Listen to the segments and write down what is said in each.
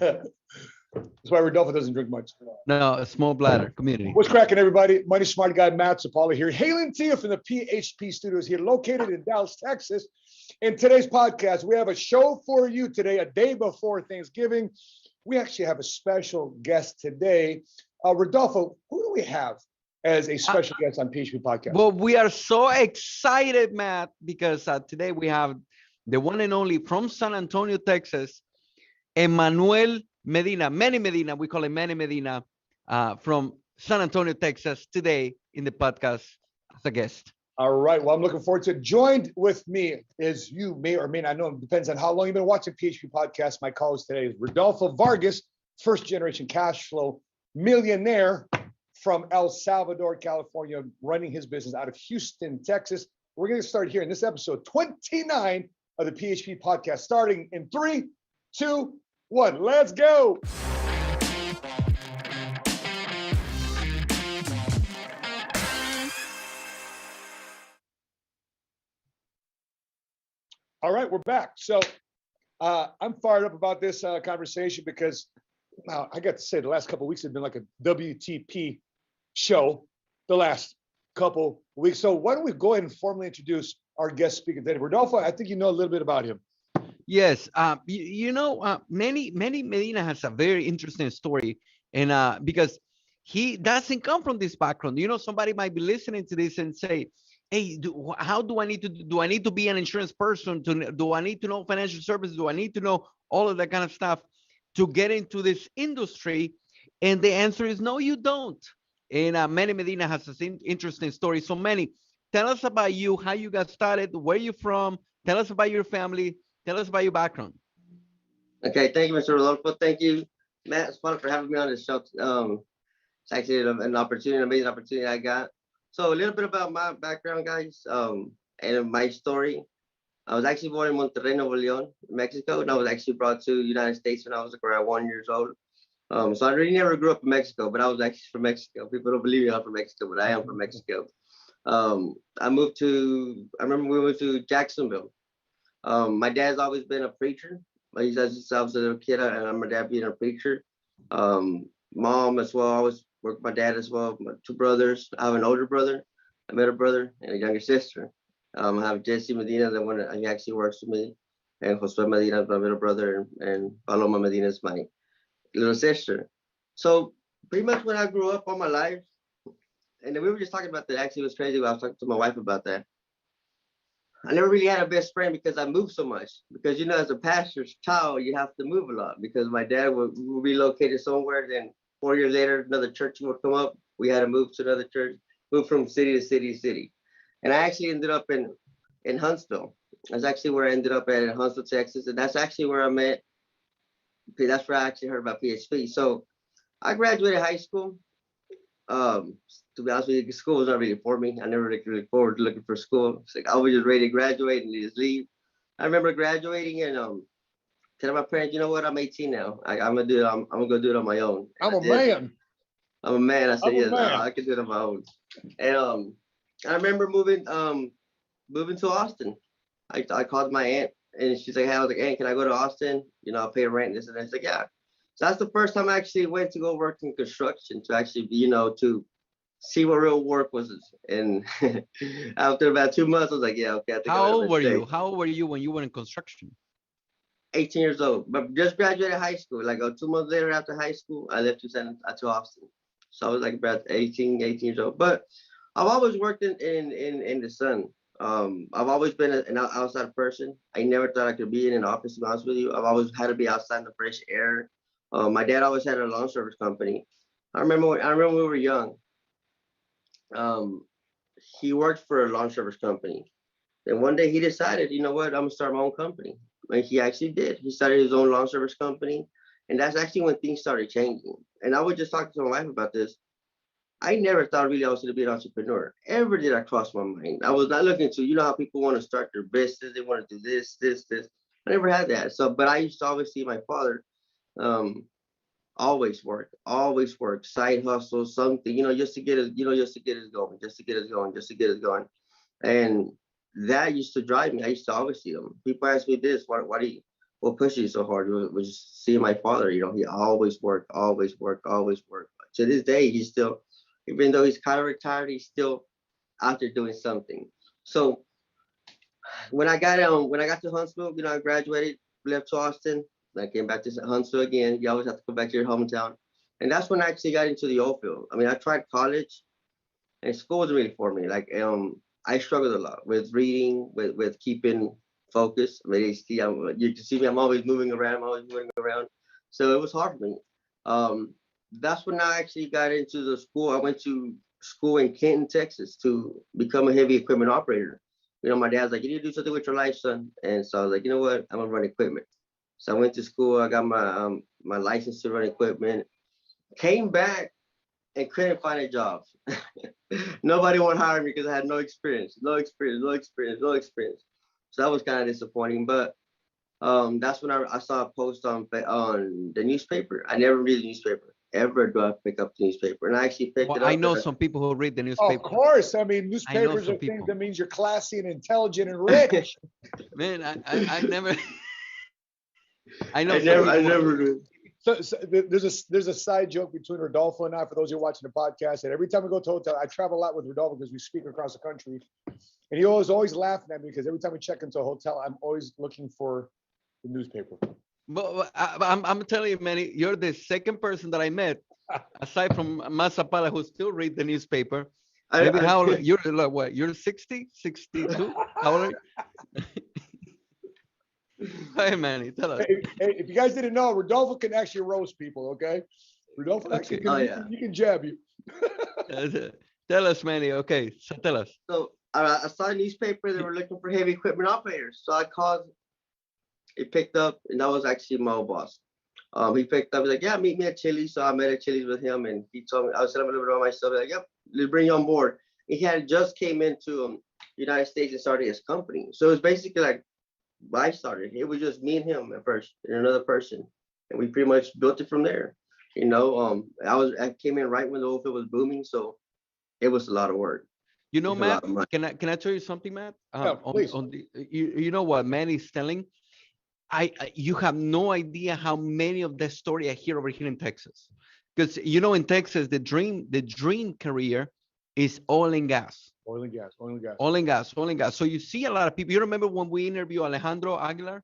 That's why Rodolfo doesn't drink much. No, a small bladder community. What's cracking, everybody? Money Smart Guy Matt Sapaula here, hailing to you from the PHP studios here, located in Dallas, Texas. In today's podcast, we have a show for you today, a day before Thanksgiving. We actually have a special guest today. Rodolfo, who do we have as a special guest on PHP Podcast? Well, we are so excited, Matt, because today we have the one and only from San Antonio, Texas, Emanuel Medina, Manny Medina. We call him Manny Medina from San Antonio, Texas, today in the podcast as a guest. All right. Well, I'm looking forward to it. Joined with me, as you may or may not know, it depends on how long you've been watching PHP Podcast. My co-host today is Rodolfo Vargas, first generation cash flow millionaire from El Salvador, California, running his business out of Houston, Texas. We're going to start here in this episode 29 of the PHP Podcast, starting in 3, 2, 1. Let's go. All right, we're back. So I'm fired up about this conversation because now I got to say the last couple of weeks have been like a WTP show the last couple of weeks. So why don't we go ahead and formally introduce our guest speaker today. Rodolfo, I think you know a little bit about him. Yes, Manny Medina has a very interesting story, and because he doesn't come from this background. Somebody might be listening to this and say, hey, how do I need to do? I need to be an insurance person? Do I need to know financial services? Do I need to know all of that kind of stuff to get into this industry? And the answer is no, you don't. And Manny Medina has an interesting story. So Manny, tell us about you, how you got started, where you're from. Tell us about your family. Tell us about your background. Okay, thank you, Mr. Rodolfo. Thank you, Matt, for having me on this show. It's actually an amazing opportunity I got. So a little bit about my background, guys, and my story. I was actually born in Monterrey, Nuevo León, Mexico, and I was actually brought to the United States when I was around 1 year old. So I really never grew up in Mexico, but I was actually from Mexico. People don't believe me I'm from Mexico, but I am from Mexico. I remember we moved to Jacksonville. My dad's always been a preacher. He says himself as a little kid, and I'm my dad being a preacher. Mom as well, I always worked with my dad as well. My 2 brothers. I have an older brother, a middle brother, and a younger sister. I have Jesse Medina, the one that he actually works with me, and Jose Medina, my middle brother, and Paloma Medina is my little sister. So pretty much when I grew up all my life, and we were just talking about that. Actually, it was crazy when I was talking to my wife about that. I never really had a best friend because I moved so much. Because, as a pastor's child, you have to move a lot. Because my dad would relocate somewhere, then 4 years later, another church would come up. We had to move to another church, move from city to city to city. And I actually ended up in Huntsville. That's actually where I ended up at, in Huntsville, Texas. And that's actually where I met. That's where I actually heard about PHP. So I graduated high school. To be honest with you, school was not really for me. I never really looked forward to looking for school. It's like I was just ready to graduate and just leave. I remember graduating and telling my parents, you know what, I'm 18 now. I'm gonna do it. I'm gonna go do it on my own. I'm a man. I'm a man. I said, yes, I can do it on my own. And I remember moving to Austin. I called my aunt and she's like, hey, I was like, Aunt, can I go to Austin? I'll pay rent, this and that. She's like, yeah. So that's the first time I actually went to go work in construction to actually be, to see what real work was. And after about 2 months, I was like, yeah, okay. I think How old were you? How old were you when you were in construction? 18 years old, but just graduated high school. Like 2 months later after high school, I left to Austin. So I was like about 18 years old. But I've always worked in the sun. I've always been an outside person. I never thought I could be in an office, to be honest with you. I've always had to be outside in the fresh air. My dad always had a lawn service company. I remember when we were young. He worked for a lawn service company. And one day he decided, you know what, I'm gonna start my own company. And he actually did. He started his own lawn service company. And that's actually when things started changing. And I was just talking to my wife about this. I never thought really I was going to be an entrepreneur. Ever did I cross my mind? I was not looking to, how people want to start their business. They want to do this. I never had that. So, but I used to always see my father always work, side hustle, something, just to get us going. And that used to drive me. I used to always see them. People ask me this, why do what pushed me so hard was just seeing my father. You know, he always worked, always worked, always worked. To this day, he's still, even though he's kind of retired, he's still out there doing something. So when I got to Huntsville, you know, I graduated, left to Austin, I came back to Huntsville again. You always have to go back to your hometown. And that's when I actually got into the oil field. I mean, I tried college and school wasn't really for me. Like I struggled a lot with reading, with keeping focus. I mean, you can see me, I'm always moving around, So it was hard for me. That's when I actually got into the school. I went to school in Kenton, Texas to become a heavy equipment operator. You know, my dad's like, you need to do something with your life, son. And so I was like, you know what? I'm gonna run equipment. So I went to school. I got my my license to run equipment. Came back and couldn't find a job. Nobody would hire me because I had no experience. So that was kind of disappointing. But that's when I saw a post on the newspaper. I never read the newspaper. Ever do I pick up the newspaper? And I actually picked it up. I know some people who read the newspaper. Of course. I mean, newspapers are things that means you're classy and intelligent and rich. Man, I never. I never do. So there's a side joke between Rodolfo and I, for those who are watching the podcast. And every time we go to a hotel, I travel a lot with Rodolfo because we speak across the country. And he always laughing at me because every time we check into a hotel, I'm always looking for the newspaper. But I'm telling you, Manny, you're the second person that I met, aside from Sapaula, who still read the newspaper. Maybe how old you're like what? You're 60, 62? How old are you? Hey, Manny, tell us. Hey, if you guys didn't know, Rodolfo can actually roast people, okay? Rodolfo actually he can jab you. Tell us, Manny. Okay, so tell us. So I saw a newspaper. They were looking for heavy equipment operators. So I called. He picked up, and that was actually my old boss. He picked up. He's like, "Yeah, meet me at Chili's." So I met at Chili's with him, and he told me I was telling him a little bit about myself. He's like, "Yep, let's bring you on board." He had just came into United States and started his company. So it was basically like I started. It was just me and him at first, and another person, and we pretty much built it from there. You know, I came in right when the oil field was booming, so it was a lot of work. You know, Matt, can I tell you something, Matt? Please. You know what Manny's telling? You have no idea how many of that story I hear over here in Texas, because you know in Texas the dream career is oil and gas. Oil and gas. So you see a lot of people. You remember when we interviewed Alejandro Aguilar?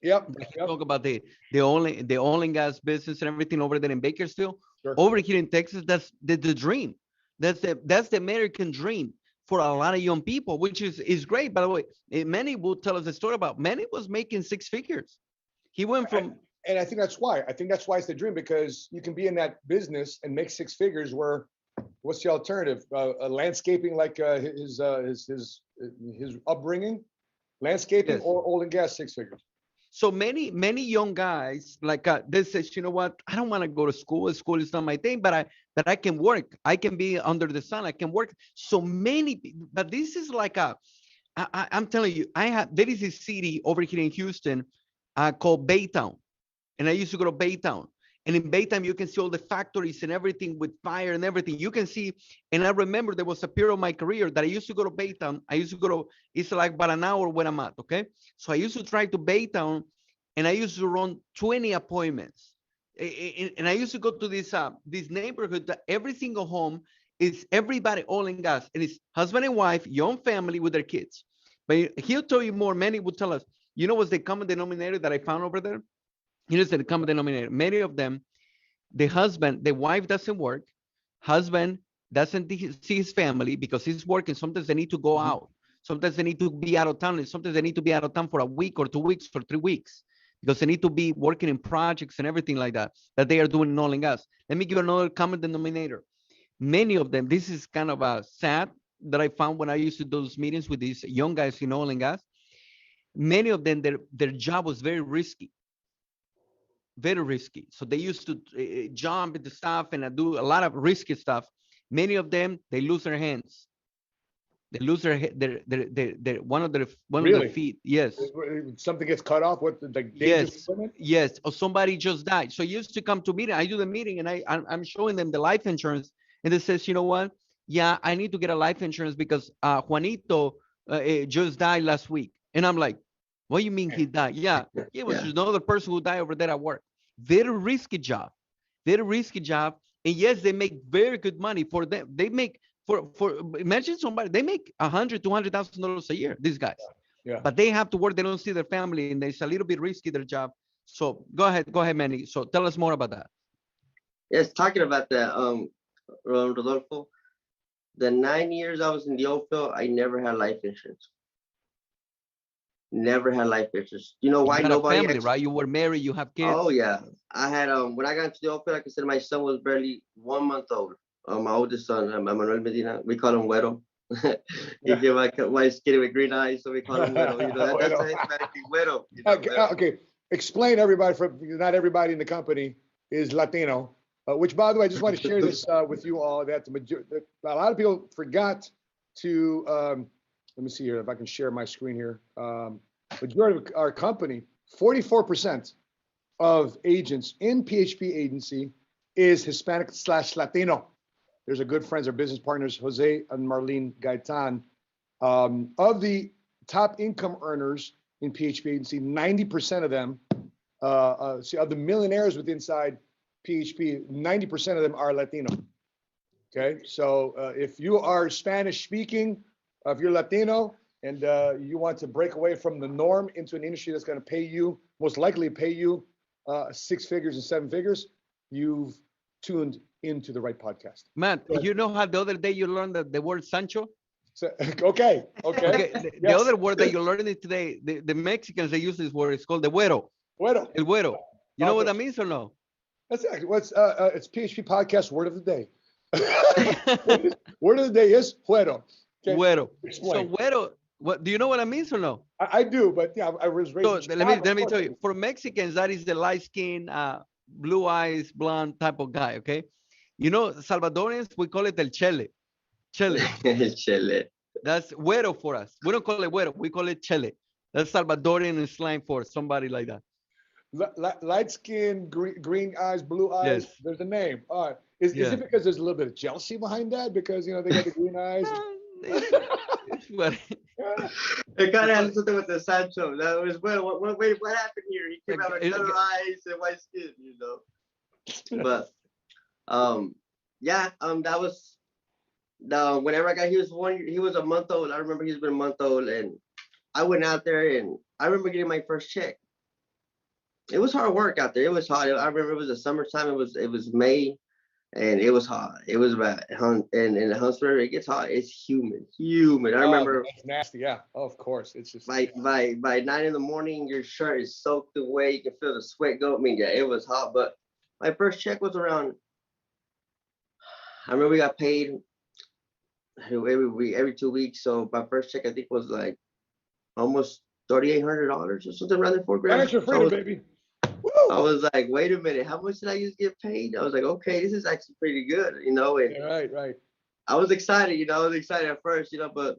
Yep. Talk about the oil and gas business and everything over there in Bakersfield. Sure. Over here in Texas, that's the dream. That's the American dream for a lot of young people, which is great. By the way, Manny will tell us a story about Manny was making six figures. He went from, and I think that's why. It's the dream, because you can be in that business and make six figures. Where what's the alternative? Landscaping, like his upbringing, landscaping, yes. Or oil and gas, six figures. So many young guys like they says, you know what? I don't want to go to school. School is not my thing, but I can work. I can be under the sun. I can work. So many, but this is like I'm telling you, there is a city over here in Houston called Baytown, and I used to go to Baytown. And in Baytown, you can see all the factories and everything with fire and everything. You can see, and I remember there was a period of my career that I used to go to Baytown. It's like about an hour where I'm at, okay? So I used to drive to Baytown, and I used to run 20 appointments. And I used to go to this neighborhood that every single home is everybody oil and gas. And it's husband and wife, young family with their kids. But he'll tell you more. Many will tell us, you know what's the common denominator that I found over there? Here's the common denominator. Many of them, the wife doesn't work. Husband doesn't see his family because he's working. Sometimes they need to go out. Sometimes they need to be out of town. And sometimes they need to be out of town for a week or 2 weeks or 3 weeks because they need to be working in projects and everything like that they are doing in oil and gas. Let me give another common denominator. Many of them, this is kind of sad that I found when I used to do those meetings with these young guys in oil and gas. Many of them, their job was very risky. Very risky. So they used to jump into stuff and do a lot of risky stuff. Many of them, they lose their hands. They lose their one of their feet. Yes. Something gets cut off. What the yes. Or somebody just died. So you used to come to meeting. I do the meeting and I'm showing them the life insurance, and it says, you know what? Yeah, I need to get a life insurance because Juanito just died last week. And I'm like, What do you mean he died? Yeah, it was Yeah. another person who died over there at work. Very risky job. Very risky job. And yes, they make very good money for them. They make for imagine somebody they make $100,000 $200,000 a year. These guys, Yeah. but they have to work. They don't see their family, and it's a little bit risky their job. So go ahead, Manny. So tell us more about that. Yes, talking about that, Rodolfo, the 9 years I was in the oil field, I never had life insurance. Never had life insurance. You know You why? got a Nobody family, actually. right? You were married. You have kids. Oh yeah, I had when I got into the oil field, like I said, my son was barely 1 month old. My oldest son, Emanuel Medina, we call him Güero. He Yeah. gave my white skin with green eyes, so we call him Güero. You know, that's Güero. Hispanic Güero. You know, Okay, Güero. okay. Explain everybody for not everybody in the company is Latino. Which, by the way, I just want to share this with you all that a lot of people forgot to. Let me see here if I can share my screen here. Majority of our company, 44% of agents in PHP Agency is Hispanic / Latino. There's a good friends, our business partners, Jose and Marlene Gaitan. Of the top income earners in PHP Agency, 90% of them, of the millionaires with inside PHP, 90% of them are Latino. Okay, so if you are Spanish speaking, if you're Latino and you want to break away from the norm into an industry that's going to pay you, most likely pay you 6 figures and 7 figures, you've tuned into the right podcast. Man, you know how the other day you learned the word Sancho? So, okay. Okay, the Yes. other word that you learned it today, the Mexicans, they use this word. It's called the güero. Bueno. El güero. You know what that means or no? That's actually what's it's PHP podcast word of the day. Word of the day is güero. Okay. Güero. So Explain. güero, what do you know what that means or no? I do, but yeah, I was raised. So in let me Chicago. tell you. For Mexicans, that is the light skin, blue eyes, blonde type of guy. Okay. You know, Salvadorians, we call it el chele. Chele. Chile. That's güero for us. We don't call it güero. We call it chele. That's Salvadorian slang for somebody like that. Light skin, green eyes, blue eyes. Yes. There's a name. All right. Is it because there's a little bit of jealousy behind that? Because, you know, they got the green eyes. It's what- It kind of has something with the Sancho. That was wait, what happened here? He came out with It- color eyes and white skin, you know. But that was whenever I got he was a month old. I remember he's been a month old, and I went out there and I remember getting my first check. It was hard work out there. It was hot. I remember it was the summertime. It was May, and it was hot. It was about and in Huntsville it gets hot. It's humid. I remember That's nasty. Yeah, of course. It's just by 9 in the morning, your shirt is soaked away. You can feel the sweat go. I mean, yeah, it was hot. But my first check was around. I remember we got paid every week, every 2 weeks. So my first check I think was like almost $3,800 or something around there, $4,000. financial freedom, baby. I was like, wait a minute, how much did I just get paid? I was like, okay, this is actually pretty good, you know. And Right. I was excited, you know. I was excited at first, you know, but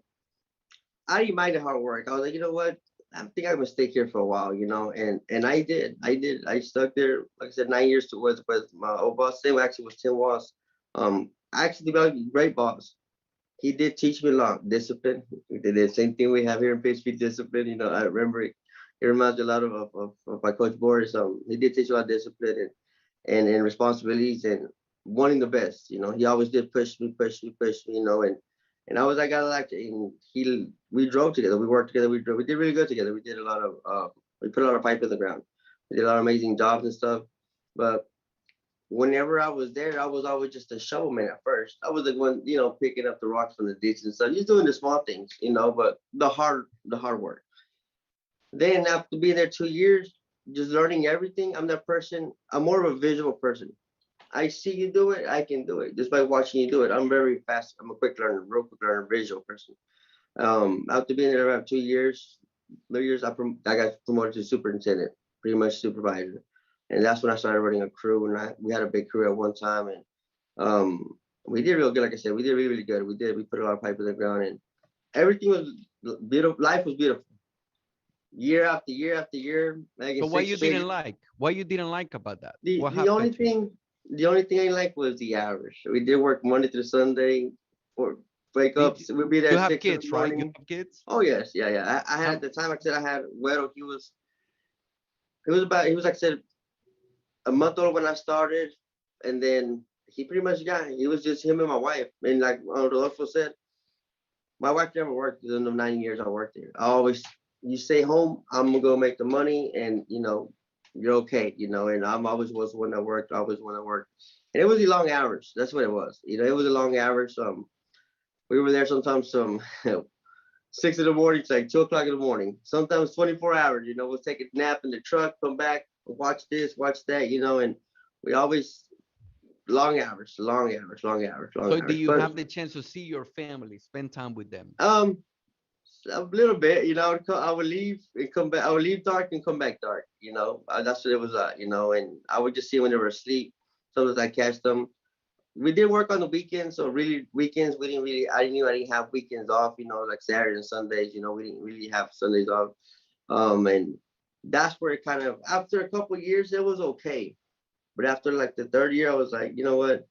I didn't mind the hard work. I was like, you know what? I think I'm gonna stick here for a while, you know. And I did. I stuck there, like I said, 9 years with my old boss. Same actually was Tim Walls. Actually developed a great boss. He did teach me a lot, discipline. We did the same thing we have here in PHP, discipline. You know, I remember it reminds me a lot of my coach Boris. He did teach a lot of discipline and responsibilities and wanting the best. You know, he always did push me, you know, and I was like, I liked it. And we drove together, we worked together, we did really good together. We did a lot of we put a lot of pipe in the ground. We did a lot of amazing jobs and stuff. But whenever I was there, I was always just a shovelman at first. I was the one, you know, picking up the rocks from the ditch and stuff, just doing the small things, you know, but the hard work. Then after being there 2 years, just learning everything, I'm that person. I'm more of a visual person. I see you do it, I can do it just by watching you do it. I'm very fast. I'm a real quick learner, visual person. After being there about 2 years, I got promoted to superintendent, pretty much supervisor. And that's when I started running a crew. And we had a big crew at one time. And we did real good. Like I said, we did really, really good. We put a lot of pipe in the ground. And everything was beautiful. Life was beautiful. Year after year after year. Like So what you didn't like? What you didn't like about that? The only thing I liked was the hours. We did work Monday through Sunday, Wake up, so we'd be there You at have 6 in the kids, right? You morning. have kids? Oh yes, yeah. I had How, at the time, like I said, I had Weddle. He was like I said, a month old when I started, and then he pretty much got. It was just him and my wife, and like Rodolfo said, my wife never worked in the 9 years I worked there. I always, you stay home, I'm gonna go make the money, and you're okay, and I'm always was the one that worked, always one that worked. And it was the long hours. That's what it was. It was a long hours. We were there sometimes 6 in the morning to like 2 o'clock in the morning. Sometimes 24 hours. We'll take a nap in the truck, come back, watch this, watch that. And we always long hours, long hours, long hours, long so do hours. you But have the chance to see your family, spend time with them? a little bit. I would leave and come back. I would leave dark and come back dark. That's what it was at. And I would just see when they were asleep. Sometimes I catch them. We did work on the weekends, so really weekends we didn't really. I knew I didn't have weekends off. Like Saturdays and Sundays. We didn't really have Sundays off. And that's where it kind of, after a couple of years it was okay, but after like the third year I was like, you know what?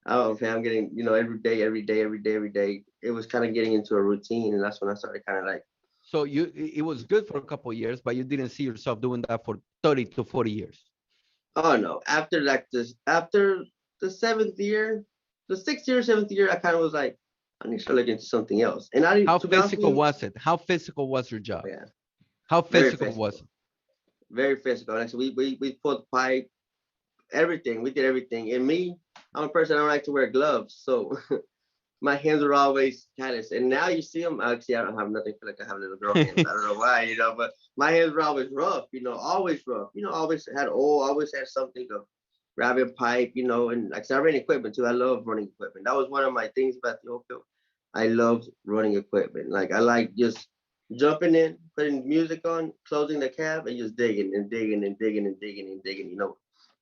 Oh, okay, I'm getting, every day, every day, every day, every day. It was kind of getting into a routine, and that's when I started kind of like, So it was good for a couple of years, but you didn't see yourself doing that for 30 to 40 years. oh no. After the 7th year, the 6th year, 7th year, I kind of was like, I need to start looking into something else. And I How didn't, to be honest with physical you, was it? How physical was your job? yeah, How very physical was physical, it? very physical. Like, so we pulled pipe, everything. We did everything. And me, I'm a person, I don't like to wear gloves, so my hands were always callous. And now you see them. Actually, I don't have nothing. I feel like I have little girl hands. I don't know why, but my hands were always rough, always rough. Always had oil, always had something of grabbing pipe, and like I said, I ran equipment too. I love running equipment. That was one of my things about the oil field. I loved running equipment. Like I like just jumping in, putting music on, closing the cab, and just digging and digging and digging and digging and digging.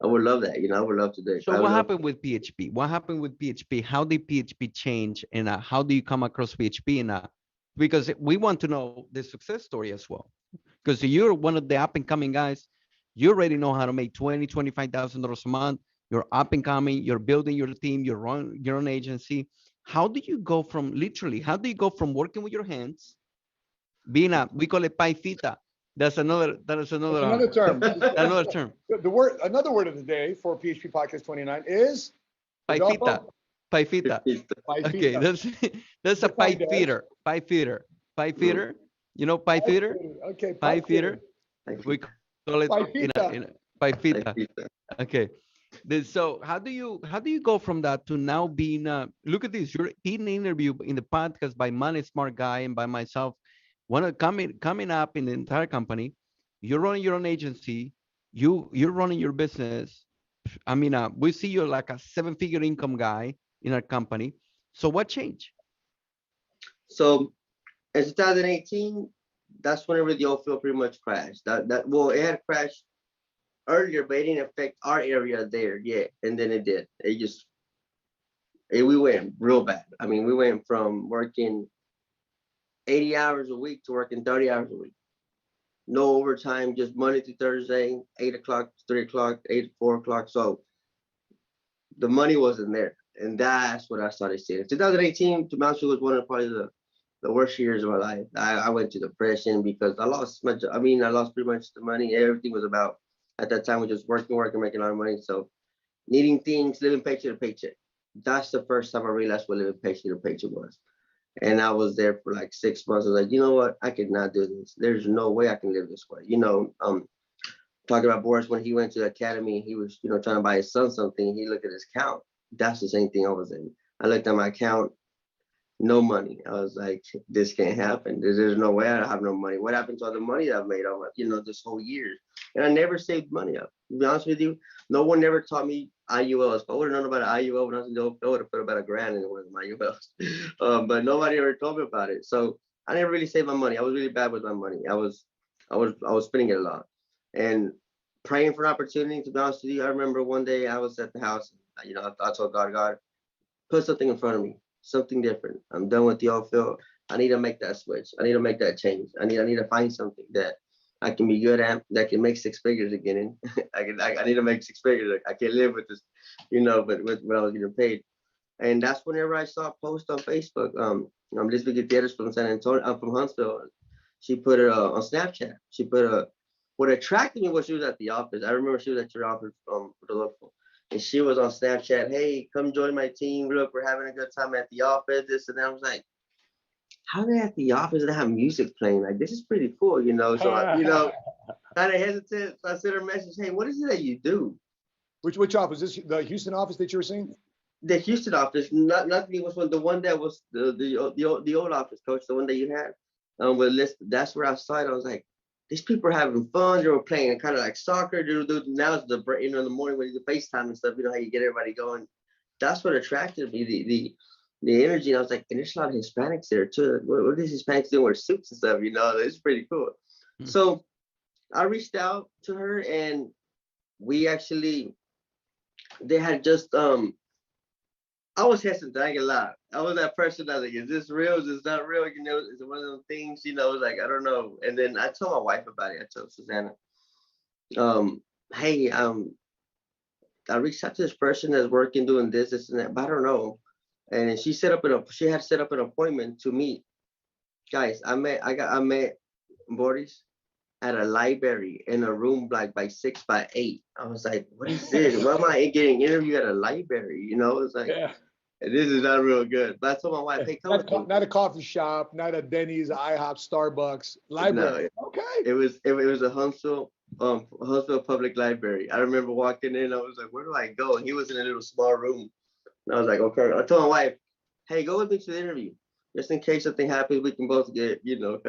I would love that. I would love to do it. So I would what love. happened with PHP? What happened with PHP? How did PHP change, and how do you come across PHP? And because we want to know the success story as well, because you're one of the up and coming guys. You already know how to make $25,000 a month. You're up and coming. You're building your team. You're running your own agency. How do you go from literally? How do you go from working with your hands, being we call it paifita. That's another. That is That's another. another term. Another term. Another word of the day for PHP Podcast 29 is Paifita. Rodolfo. Paifita. Okay, Paifita. that's a Defined pipe as feeder. Pipe feeder. Pipe feeder. You know pipe pipe feeder? feeder. Okay, Pipe pipe feeder. feeder. We call it Paifita. in a pipe feeder. Okay. So how do you go from that to now being look at this, you're in an interview in the podcast by Manny Smart Guy and by myself, one of coming up in the entire company. You're running your own agency, you're running your business. I mean, we see you're like a 7-figure income guy in our company. So what changed? So in 2018, that's whenever the oil field pretty much crashed. Well, it had crashed earlier, but it didn't affect our area there yet. And then it did. We went real bad. I mean, we went from working 80 hours a week to working 30 hours a week. No overtime, just Monday through Thursday, 8 o'clock, 3 o'clock, 8, 4 o'clock. So the money wasn't there. And that's what I started seeing. 2018, to be honest, was one of probably the worst years of my life. I went to depression because I lost pretty much the money. Everything was about, at that time, was just working, making a lot of money. So needing things, living paycheck to paycheck. That's the first time I realized what living paycheck to paycheck was. And I was there for like 6 months. I was like, you know what? I could not do this. There's no way I can live this way. Talking about Boris, when he went to the academy, he was, trying to buy his son something. He looked at his account. That's the same thing I was in. I looked at my account, no money. I was like, this can't happen. There's no way I have no money. What happened to all the money that I've made over, this whole year? And I never saved money up. To be honest with you, no one never taught me IULs. If I would have known about an IUL when I was in the old, I would have put about $1,000 in one of my IULs. But nobody ever told me about it. So I never really saved my money. I was really bad with my money. I was spending it a lot. And praying for an opportunity, to be honest with you, I remember one day I was at the house. I told God, put something in front of me, something different. I'm done with the oil field. I need to make that switch. I need to make that change. I need to find something that I can be good at, that can make 6 figures again. I need to make 6 figures. I can't live with this, but with what I was getting paid. And that's whenever I saw a post on Facebook. This big theaters from San Antonio. I'm from Huntsville. She put it on Snapchat. She put what attracted me was she was at the office. I remember she was at your office, Rodolfo, and she was on Snapchat. Hey, come join my team. Look, we're having a good time at the office. This and that. I was like, how they at the office and have music playing? Like, this is pretty cool, you know. So kind of hesitant. So I sent her a message. Hey, what is it that you do? Which office? Is this the Houston office that you were saying? The Houston office, nothing was the one that was the old office, coach, the one that you had. With list, that's where I saw it. I was like, these people are having fun. They were playing kind of like soccer. Now it's in the morning when you do FaceTime and stuff. You know how you get everybody going. That's what attracted me, the energy. And I was like, and there's a lot of Hispanics there too. What are these Hispanics doing with suits and stuff? You know, it's pretty cool. Mm-hmm. So I reached out to her, and they had just I was hesitant, I ain't gonna lie. I was that person that was like, is this real? Is this not real? You know, is it one of those things, you know, like, I don't know. And then I told my wife about it. I told Susanna, hey, I reached out to this person that's working doing this and that, but I don't know. And she had set up an appointment to meet. Guys, I met Boris at a library in a room like by 6 by 8. I was like, what is this? Why am I getting interviewed at a library? You know, it's like, this is not real good. But I told my wife, hey, come not a coffee shop, not a Denny's, IHOP, Starbucks, library. No, okay. It was a Huntsville Public Library. I remember walking in, I was like, where do I go? And he was in a little small room. And I was like, okay. I told my wife, hey, go with me to the interview. Just in case something happens, we can both get, you know,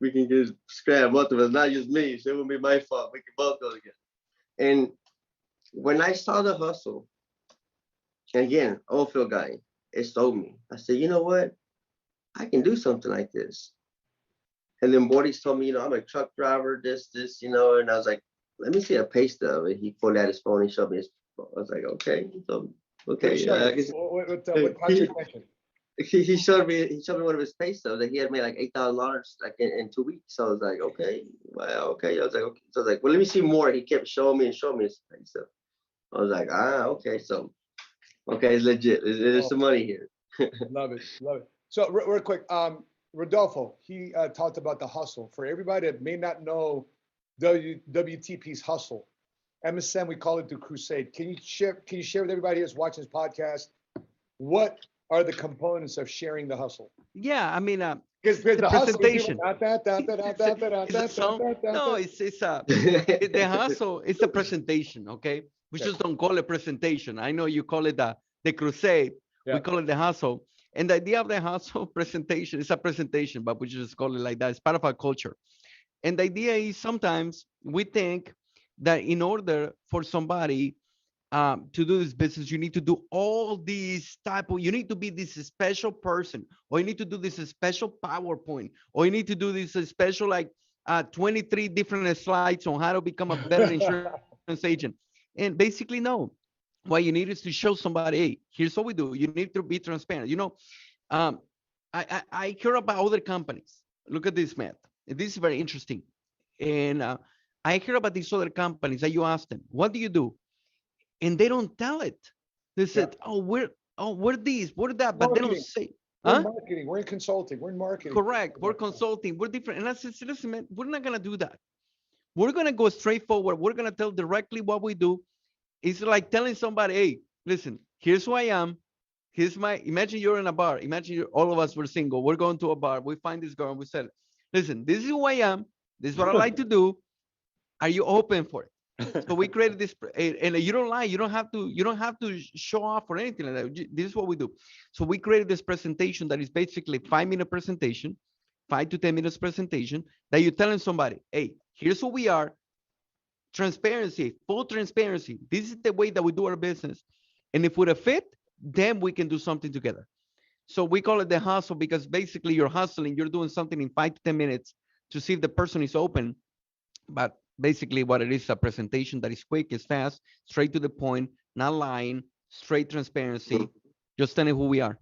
we can just scrap both of us, not just me. So it wouldn't be my fault. We can both go together. And when I saw the hustle, and again, Oldfield guy, it sold me. I said, you know what? I can do something like this. And then Boris told me, you know, I'm a truck driver, this, you know, and I was like, let me see a pay stub. And he pulled out his phone and showed me his phone. I was like, okay. So, okay. What caught your attention? He showed me one of his pay stubs that he had made like $8,000 like in 2 weeks. So I was like, okay, well, okay. I was like, okay. So I was like, well, let me see more. He kept showing me his pay stub. I was like, okay. So, okay, it's legit. There's some money here. Love it. So real quick, Rodolfo, he talked about the hustle. For everybody that may not know WTP's hustle, MSM, we call it the crusade. Can you share with everybody who's watching this podcast, what are the components of sharing the hustle? Yeah, I mean, because the presentation. The hustle. It's a presentation, okay? We just don't call it presentation. I know you call it the crusade. Yeah. We call it the hustle. And the idea of the hustle presentation is a presentation, but we just call it like that. It's part of our culture. And the idea is sometimes we think that in order for somebody to do this business, you need to do all these you need to be this special person, or you need to do this special PowerPoint, or you need to do this special 23 different slides on how to become a better insurance agent. And basically, no. What you need is to show somebody, hey, here's what we do. You need to be transparent. You know, I hear about other companies. Look at this, Matt. This is very interesting. And I hear about these other companies that you ask them, what do you do? And they don't tell it. They said, we're this, we're that, but they don't say. We're marketing, we're in consulting, we're in marketing. Correct. We're consulting, we're different. And I said, listen, man, we're not going to do that. We're going to go straight forward. We're going to tell directly what we do. It's like telling somebody, hey, listen, here's who I am. Imagine you're in a bar. Imagine all of us were single. We're going to a bar. We find this girl and we said, listen, this is who I am. This is what I like to do. Are you open for it? So we created this, and you don't lie. You don't have to show off or anything like that. This is what we do. So we created this presentation that is basically 5-minute presentation, 5 to 10 minutes presentation that you're telling somebody, hey, here's who we are. Transparency, full transparency. This is the way that we do our business. And if we're a fit, then we can do something together. So we call it the hustle because basically you're hustling. You're doing something in 5 to 10 minutes to see if the person is open. But basically what it is, a presentation that is quick, is fast, straight to the point, not lying, straight transparency, just telling who we are.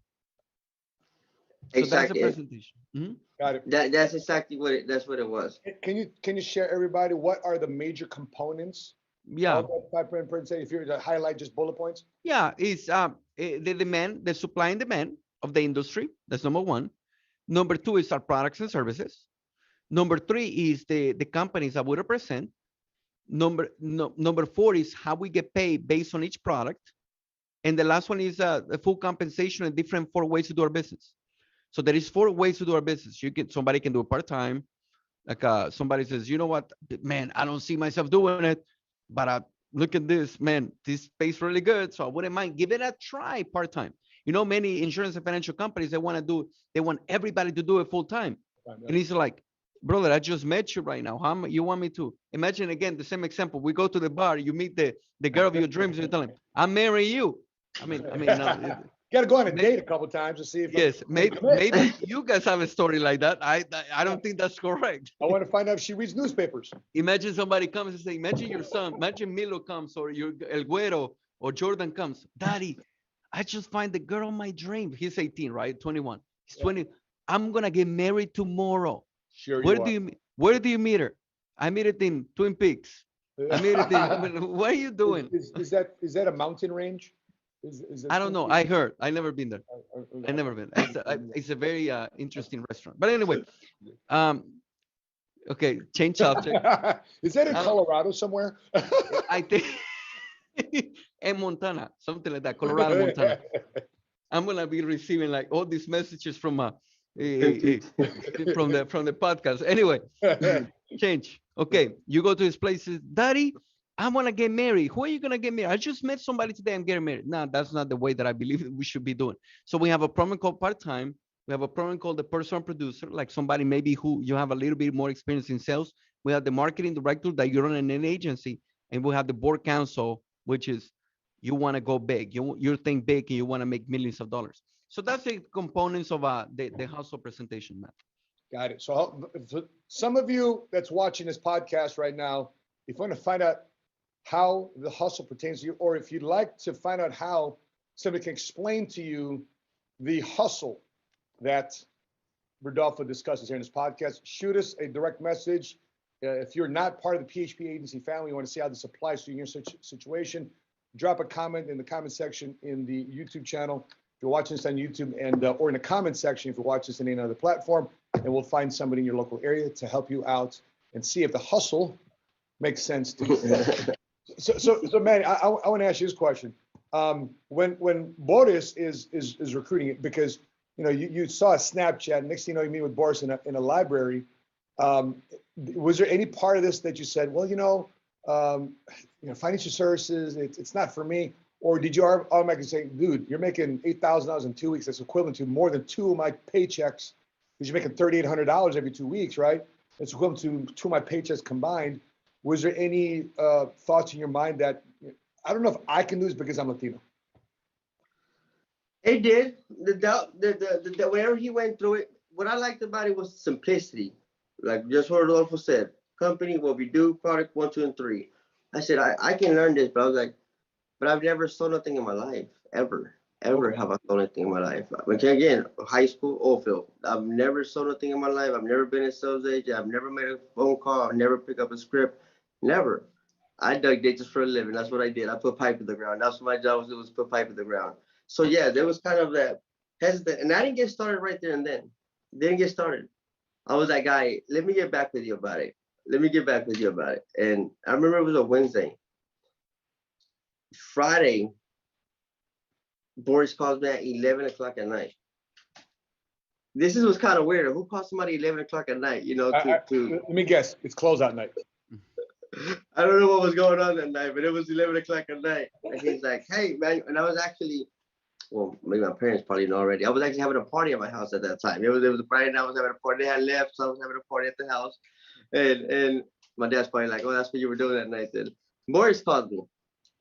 So exactly. That's a presentation. Mm-hmm. Got it. That's exactly what it was. Can you share everybody what are the major components? Yeah. Of that presentation, if you were to highlight just bullet points. Yeah, it's the supply and demand of the industry. That's number one. Number two is our products and services. Number three is the companies that we represent. Number four is how we get paid based on each product. And the last one is the full compensation and different four ways to do our business. So there is four ways to do our business. Somebody can do it part-time. Like somebody says, you know what, man, I don't see myself doing it, but look at this, man, this pays really good. So I wouldn't mind give it a try part-time. Many insurance and financial companies, they want everybody to do it full-time. And he's like, brother, I just met you right now. How you want me to? Imagine again, the same example. We go to the bar, you meet the girl of your dreams, you tell him, I'm marrying you. I mean, no. Got to go on a date a couple times to see if. Yes, maybe you guys have a story like that. I don't think that's correct. I want to find out if she reads newspapers. Imagine somebody comes and say, imagine your son, imagine Milo comes, or your El Güero or Jordan comes. Daddy, I just find the girl of my dream. He's 18, right? 21. He's 20. I'm gonna get married tomorrow. Sure. Where do you meet her? I meet it in Twin Peaks. I meet it in. What are you doing? Is that a mountain range? I don't know. I heard. I never been there. I never been. It's a very interesting restaurant. But anyway, okay, change subject. Is that in Colorado somewhere? I think in Montana, something like that. Colorado, Montana. I'm gonna be receiving like all these messages from from the podcast. Anyway, change. Okay, you go to his places, Daddy, I want to get married. Who are you going to get married? I just met somebody today. I'm getting married. No, that's not the way that I believe we should be doing. So we have a program called part-time. We have a program called the personal producer, like somebody maybe who you have a little bit more experience in sales. We have the marketing director that you run in an agency. And we have the board counsel, which is you want to go big. You think big and you want to make millions of dollars. So that's the components of the hustle presentation, Matt. Got it. So for some of you that's watching this podcast right now, if you want to find out how the hustle pertains to you, or if you'd like to find out how somebody can explain to you the hustle that Rodolfo discusses here in this podcast, shoot us a direct message. If you're not part of the PHP Agency family, you want to see how this applies to you in your situation, drop a comment in the comment section in the YouTube channel. If you're watching this on YouTube, and or in the comment section if you're watching this on any other platform, and we'll find somebody in your local area to help you out and see if the hustle makes sense to you. So Manny, I want to ask you this question. When Boris is recruiting, because you saw a Snapchat, next thing you know, you meet with Boris in a library. Was there any part of this that you said, well, financial services, it's not for me? Or did you automatically say, dude, you're making $8,000 in 2 weeks. That's equivalent to more than two of my paychecks, because you're making $3,800 every 2 weeks, right? It's equivalent to two of my paychecks combined. Was there any thoughts in your mind that, I don't know if I can do this because I'm Latino? It did. The wherever he went through it, what I liked about it was simplicity. Like just what Rodolfo said, company, what we do, product 1, 2, and 3. I said, I can learn this, but I was like, but I've never sold nothing in my life, ever have I sold anything in my life. Like, again, high school, oil field. I've never sold nothing in my life. I've never been a sales agent. I've never made a phone call. I've never picked up a script. Never. I dug ditches for a living. That's what I did. I put pipe in the ground. That's what my job was. It was put pipe in the ground. So yeah, there was kind of that hesitant, and I didn't get started right there and then. Didn't get started. I was that guy. Let me get back with you about it. And I remember it was a Wednesday. Friday, Boris calls me at 11 o'clock at night. This was kind of weird. Who calls somebody 11 o'clock at night? Let me guess. It's closeout night. I don't know what was going on that night, but it was 11 o'clock at night. And he's like, hey, man. And I was actually, well, maybe my parents probably know already. I was actually having a party at my house at that time. It was a Friday night. I was having a party. They had left, so I was having a party at the house. And my dad's probably like, oh, that's what you were doing that night then. Boris called me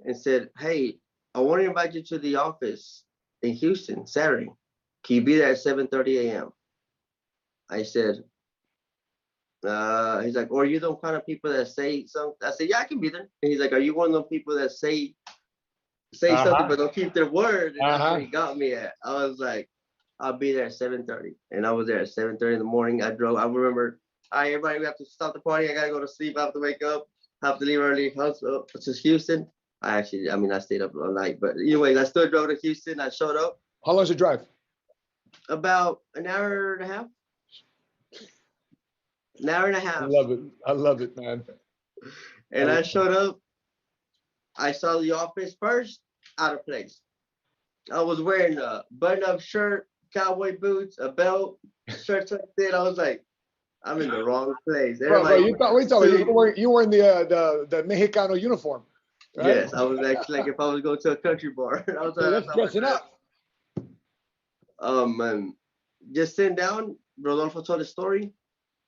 and said, hey, I want to invite you to the office in Houston Saturday. Can you be there at 7:30 a.m.? I said, he's like, or are you the kind of people that say something? I said, yeah, I can be there. And he's like, are you one of those people that say something but don't keep their word? And that's where he got me at. I was like, I'll be there at 7:30. And I was there at 7:30 in the morning. I remember, all right, everybody, we have to stop the party. I got to go to sleep. I have to wake up. I have to leave early. To Houston. I stayed up all night. But anyways, I still drove to Houston. I showed up How long is the drive? about an hour and a half. An hour and a I half. love it. I love it, man. And I showed up. I saw the office first, out of place. I was wearing a button-up shirt, cowboy boots, a belt, shirt tucked in. I was like, I'm in the wrong place. They're Bro, like, you thought, wait, you were in the Mexicano uniform, right? yes, I was actually like if I was going to a country bar. I was So that's dressing up. And just sitting down, Rodolfo told a story.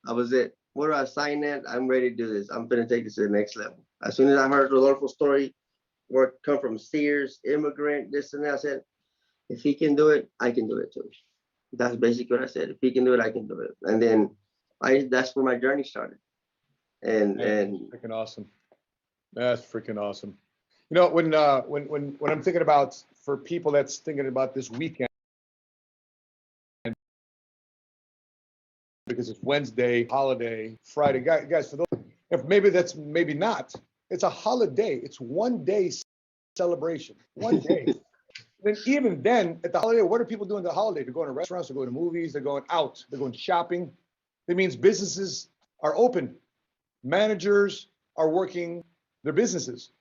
I was it. Where do I sign in? I'm ready to do this. I'm gonna take this to the next level. As soon as I heard Rodolfo's story, work come from Sears, immigrant, this and that, I said, if he can do it, I can do it too. That's basically what I said. If he can do it, I can do it. And then that's where my journey started. And Freaking awesome. That's freaking awesome. You know, when I'm thinking about, for people that's thinking about this weekend, because it's Wednesday, holiday, Friday, guys, for those, if maybe not, it's a holiday. It's one day celebration, one day. Then even then, at the holiday, what are people doing at the holiday? They're going to restaurants, they're going to movies, they're going out, they're going shopping. That means businesses are open. Managers are working their businesses,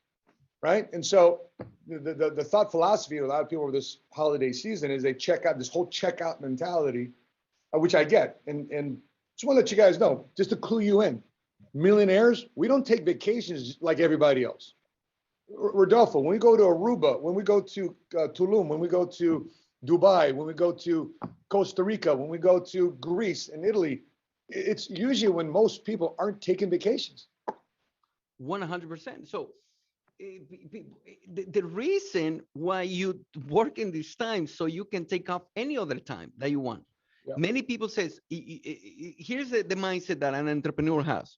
right? And so the thought philosophy of a lot of people over this holiday season is they check out, this whole checkout mentality, which I get. And just want to let you guys know, just to clue you in, millionaires, we don't take vacations like everybody else. Rodolfo, when we go to Aruba, when we go to Tulum, when we go to Dubai, when we go to Costa Rica, when we go to Greece and Italy, it's usually when most people aren't taking vacations. 100%. So the reason why you work in this time, so you can take off any other time that you want. Yeah. Many people says, here's the mindset that an entrepreneur has.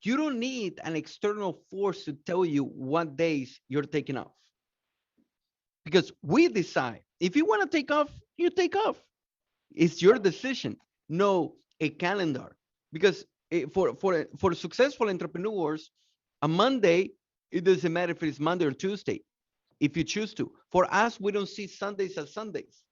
You don't need an external force to tell you what days you're taking off. Because we decide. If you want to take off, you take off. It's your decision. No a calendar. Because for successful entrepreneurs, a Monday, it doesn't matter if it's Monday or Tuesday, if you choose to. For us, we don't see Sundays as Sundays.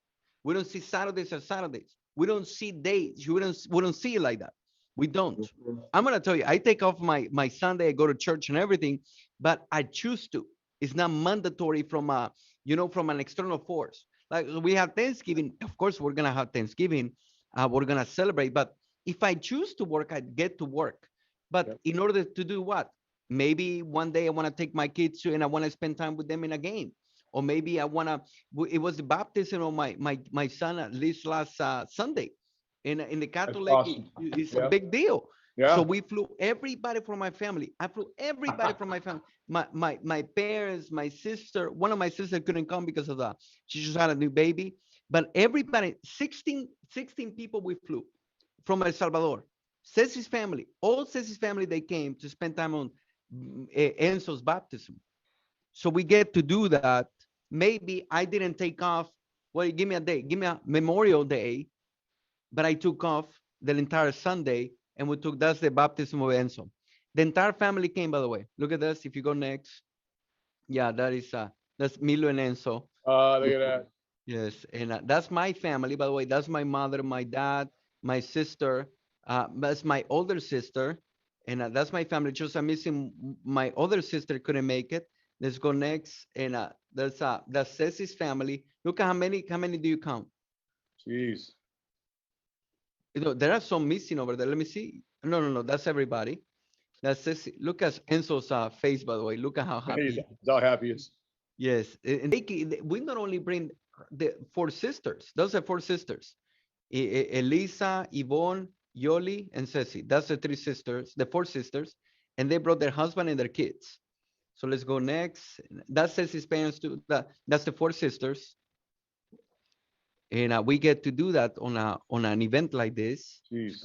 We don't see Saturdays as Saturdays. We don't see days. We don't see it like that. We don't. I'm going to tell you, I take off my Sunday, I go to church and everything, but I choose to. It's not mandatory from an external force. Like we have Thanksgiving. Of course, we're going to have Thanksgiving. We're going to celebrate. But if I choose to work, I get to work. But in order to do what? Maybe one day I want to take my kids to, and I want to spend time with them in a game. Or maybe I want to, it was the baptism of my son this last Sunday. In the Catholic, awesome. It's a big deal. Yeah. So we flew everybody from my family. I flew everybody from my family. My parents, my sister, one of my sisters couldn't come because of that. She just had a new baby. But everybody, 16 people we flew from El Salvador. Ceci's family, all Ceci's family, they came to spend time on Enzo's baptism. So we get to do that. Maybe I didn't take off. Well, give me a day. Give me a Memorial Day. But I took off the entire Sunday, and that's the baptism of Enzo. The entire family came, by the way. Look at this. If you go next. Yeah, that's Milo and Enzo. Look at that. Yes, and that's my family, by the way. That's my mother, my dad, my sister. That's my older sister, and that's my family. Just I'm missing my other sister, couldn't make it. Let's go next, and that's Ceci's family. Look at how many do you count? Jeez. There are some missing over there. Let me see. No. That's everybody. That's Ceci. Look at Enzo's face, by the way. Look at how happy. He's how happy he is. Yes, and we not only bring the 4 sisters. Those are 4 sisters. Elisa, Yvonne, Yoli, and Ceci. That's the 3 sisters, the 4 sisters, and they brought their husband and their kids. So let's go next. That's Ceci's parents too. That's the 4 sisters. And we get to do that on an event like this. Let's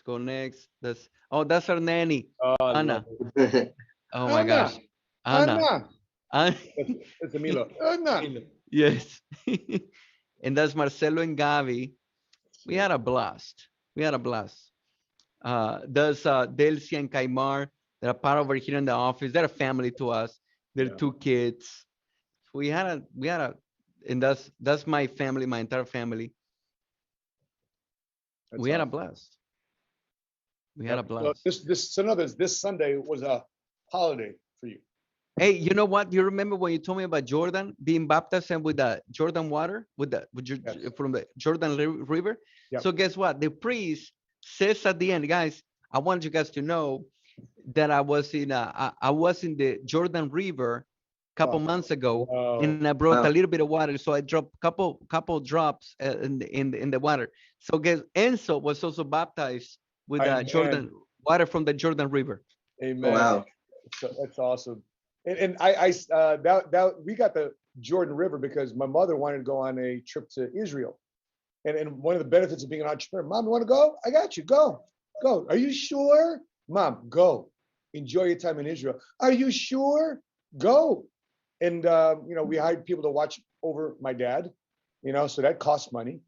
go next. That's our nanny, Anna. Oh my gosh, Anna. That's Emilio. Anna. Yes. And that's Marcelo and Gavi. We had a blast. There's Delcia and Kaimar. They're part over here in the office. They're a family to us. their Yeah. 2 kids. We had a, and that's my family, my entire family. That's We had a awesome. blast. We had a Yep. So blast. this Sunday was a holiday for you. Hey, you know what? You remember when you told me about Jordan being baptized and with the Jordan water, Yes. from the Jordan River? Yep. So guess what? The priest says at the end, guys, I want you guys to know that I was in the Jordan River a couple Oh, months ago, wow. and I brought a Wow. little bit of water. So I dropped couple drops in the water. So guess Enzo was also baptized with the Amen. Jordan water from the Jordan River. Oh, Amen. wow. So that's awesome. And that we got the Jordan River because my mother wanted to go on a trip to Israel. And one of the benefits of being an entrepreneur, Mom, you want to go? I got you. Go. Go. Are you sure? Mom, go. Enjoy your time in Israel. Are you sure? Go. And we hired people to watch over my dad, so that costs money.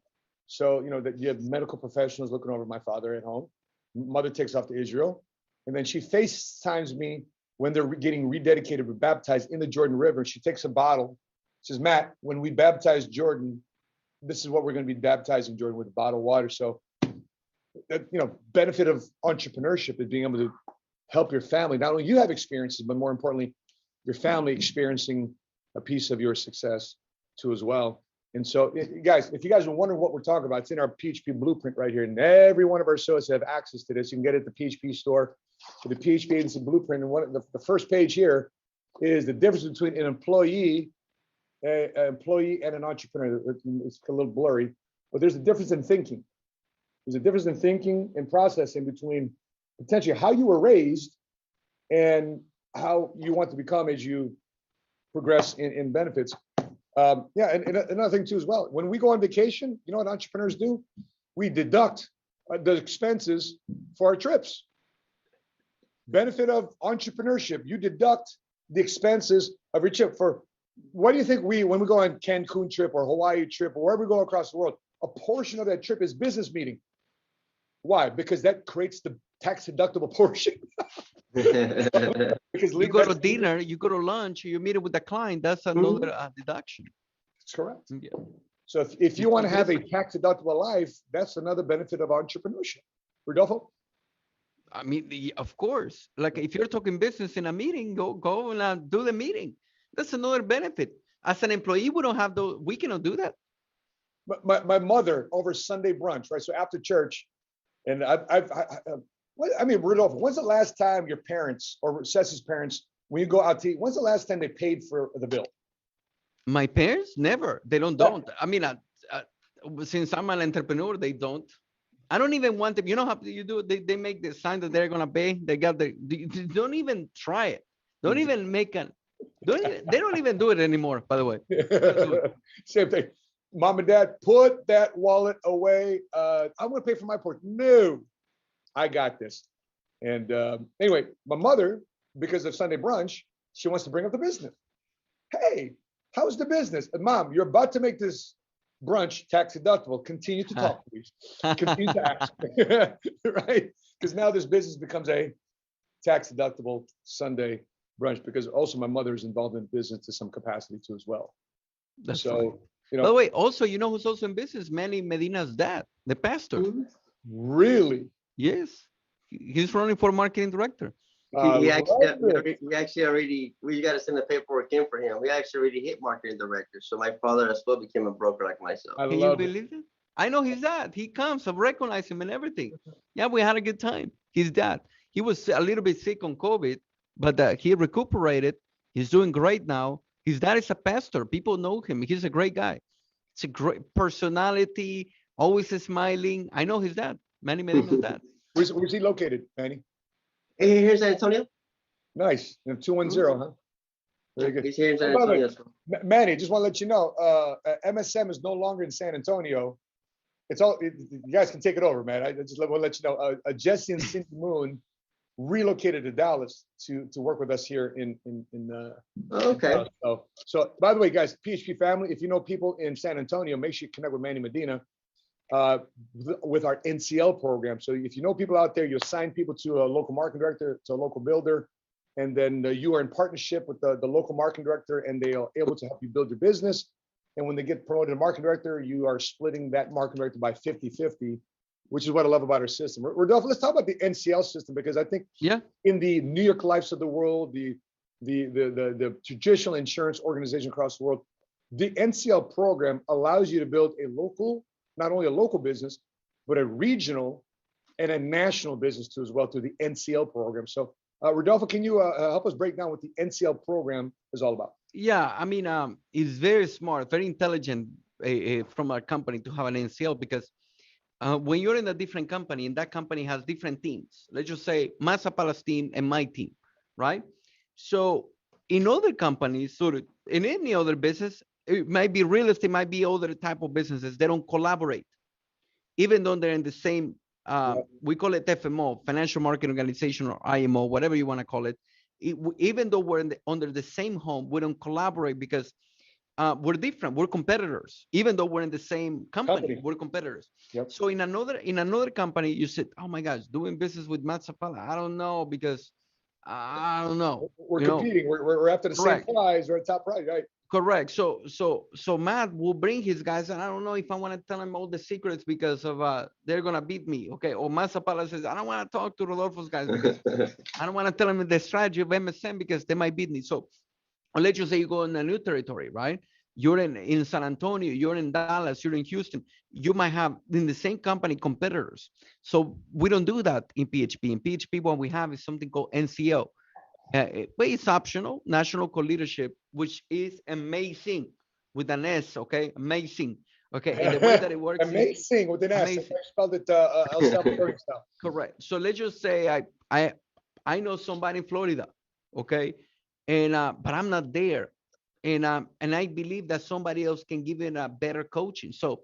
So, that you have medical professionals looking over my father at home. Mother takes off to Israel. And then she FaceTimes me when they're getting rededicated or baptized in the Jordan River. She takes a bottle, says, Matt, when we baptize Jordan, this is what we're going to be baptizing Jordan with, a bottle of water. So that, benefit of entrepreneurship is being able to help your family. Not only you have experiences, but more importantly, your family experiencing a piece of your success too as well. And so, guys, if you guys are wondering what we're talking about, it's in our PHP blueprint right here. And every one of our associates have access to this. You can get it at the PHP store, to the PHP Agency blueprint. And the first page here is the difference between an employee and an entrepreneur. It's a little blurry, but there's a difference in thinking. There's a difference in thinking and processing between potentially how you were raised and how you want to become as you progress in benefits. And another thing too as well, when we go on vacation, you know what entrepreneurs do? We deduct the expenses for our trips. Benefit of entrepreneurship, you deduct the expenses of your trip. For what do you think when we go on Cancun trip or Hawaii trip or wherever we go across the world, a portion of that trip is business meeting. Why? Because that creates the tax deductible portion. Because You go to dinner, you go to lunch, you meet with the client. That's another deduction. That's correct. Yeah. So if you want to have a tax deductible life, that's another benefit of entrepreneurship. Rodolfo? I mean, of course. Like if you're talking business in a meeting, go and do the meeting. That's another benefit. As an employee, we cannot do that. My mother over Sunday brunch, right? So after church, and Rodolfo, when's the last time your parents or Ceci's parents, when you go out to eat, when's the last time they paid for the bill? My parents never. They don't. I mean, since I'm an entrepreneur, they don't. I don't even want them. You know how you do? They make the sign that they're gonna pay. They don't even try it. Don't even make an. They don't even do it anymore. By the way. Same thing. Mom and Dad, put that wallet away. I'm gonna pay for my portion. No, I got this. And anyway, my mother, because of Sunday brunch, she wants to bring up the business. Hey, how's the business? And Mom, you're about to make this brunch tax deductible. Continue to talk, please. Continue to ask. Right? Because now this business becomes a tax deductible Sunday brunch, because also my mother is involved in business to some capacity too as well. That's so right. By the way, also, you know who's also in business? Manny Medina's dad, the pastor. Really? Yes. He's running for marketing director. He actually already, we got to send the paperwork in for him. We actually already hit marketing director. So my father as well became a broker like myself. Can you believe it? I know his dad. He comes. I recognize him and everything. Yeah, we had a good time. His dad. He was a little bit sick on COVID, but he recuperated. He's doing great now. His dad is a pastor. People know him. He's a great guy. It's a great personality, always smiling. I know his dad, Manny Medina's dad. Where's he located, Manny? Here's San Antonio. Nice. 210, huh? Very good. He's here in San Antonio. Manny, just want to let you know, MSM is no longer in San Antonio. You guys can take it over, man. I just want to let you know, Jesse and Cindy Moon relocated to Dallas to work with us here in okay. So by the way, guys, PHP family, if you know people in San Antonio, make sure you connect with Manny Medina with our NCL program. So if you know people out there, you assign people to a local marketing director, to a local builder, and then you are in partnership with the local marketing director, and they are able to help you build your business. And when they get promoted to marketing director, you are splitting that marketing director by 50-50, which is what I love about our system. Rodolfo, let's talk about the NCL system, because I think in the New York Lifes of the world, the traditional insurance organization across the world, the NCL program allows you to build a local, not only a local business, but a regional and a national business too as well through the NCL program. So Rodolfo, can you help us break down what the NCL program is all about? Yeah, I mean, it's very smart, very intelligent from our company to have an NCL, because when you're in a different company and that company has different teams, let's just say Sapaula's team and my team, right? So in other companies, so in any other business, it might be real estate, might be other type of businesses, they don't collaborate, even though they're in the same, we call it FMO, Financial Market Organization, or IMO, whatever you want to call it. Even though we're under the same home, we don't collaborate because we're different. We're competitors. Even though we're in the same company. We're competitors. Yep. So in another company, you said, "Oh my gosh, doing business with Sapaula, I don't know, because I don't know. We're competing. We're after the same prize. We're at top prize, right?" Correct. So Matt will bring his guys, and I don't know if I want to tell him all the secrets because of they're gonna beat me. Okay. Or Sapaula says, I don't want to talk to Rodolfo's guys because I don't want to tell them the strategy of MSM because they might beat me. So let's just say you go in a new territory, right? You're in San Antonio, you're in Dallas, you're in Houston. You might have in the same company competitors. So we don't do that in PHP. In PHP, what we have is something called NCO. But it's optional, National Co-Leadership, which is amazing with an S, okay? Amazing. Okay, and the way that it works amazing with an S. I spelled it style. Correct. So let's just say I know somebody in Florida, okay? And but I'm not there. And I believe that somebody else can give it a better coaching. So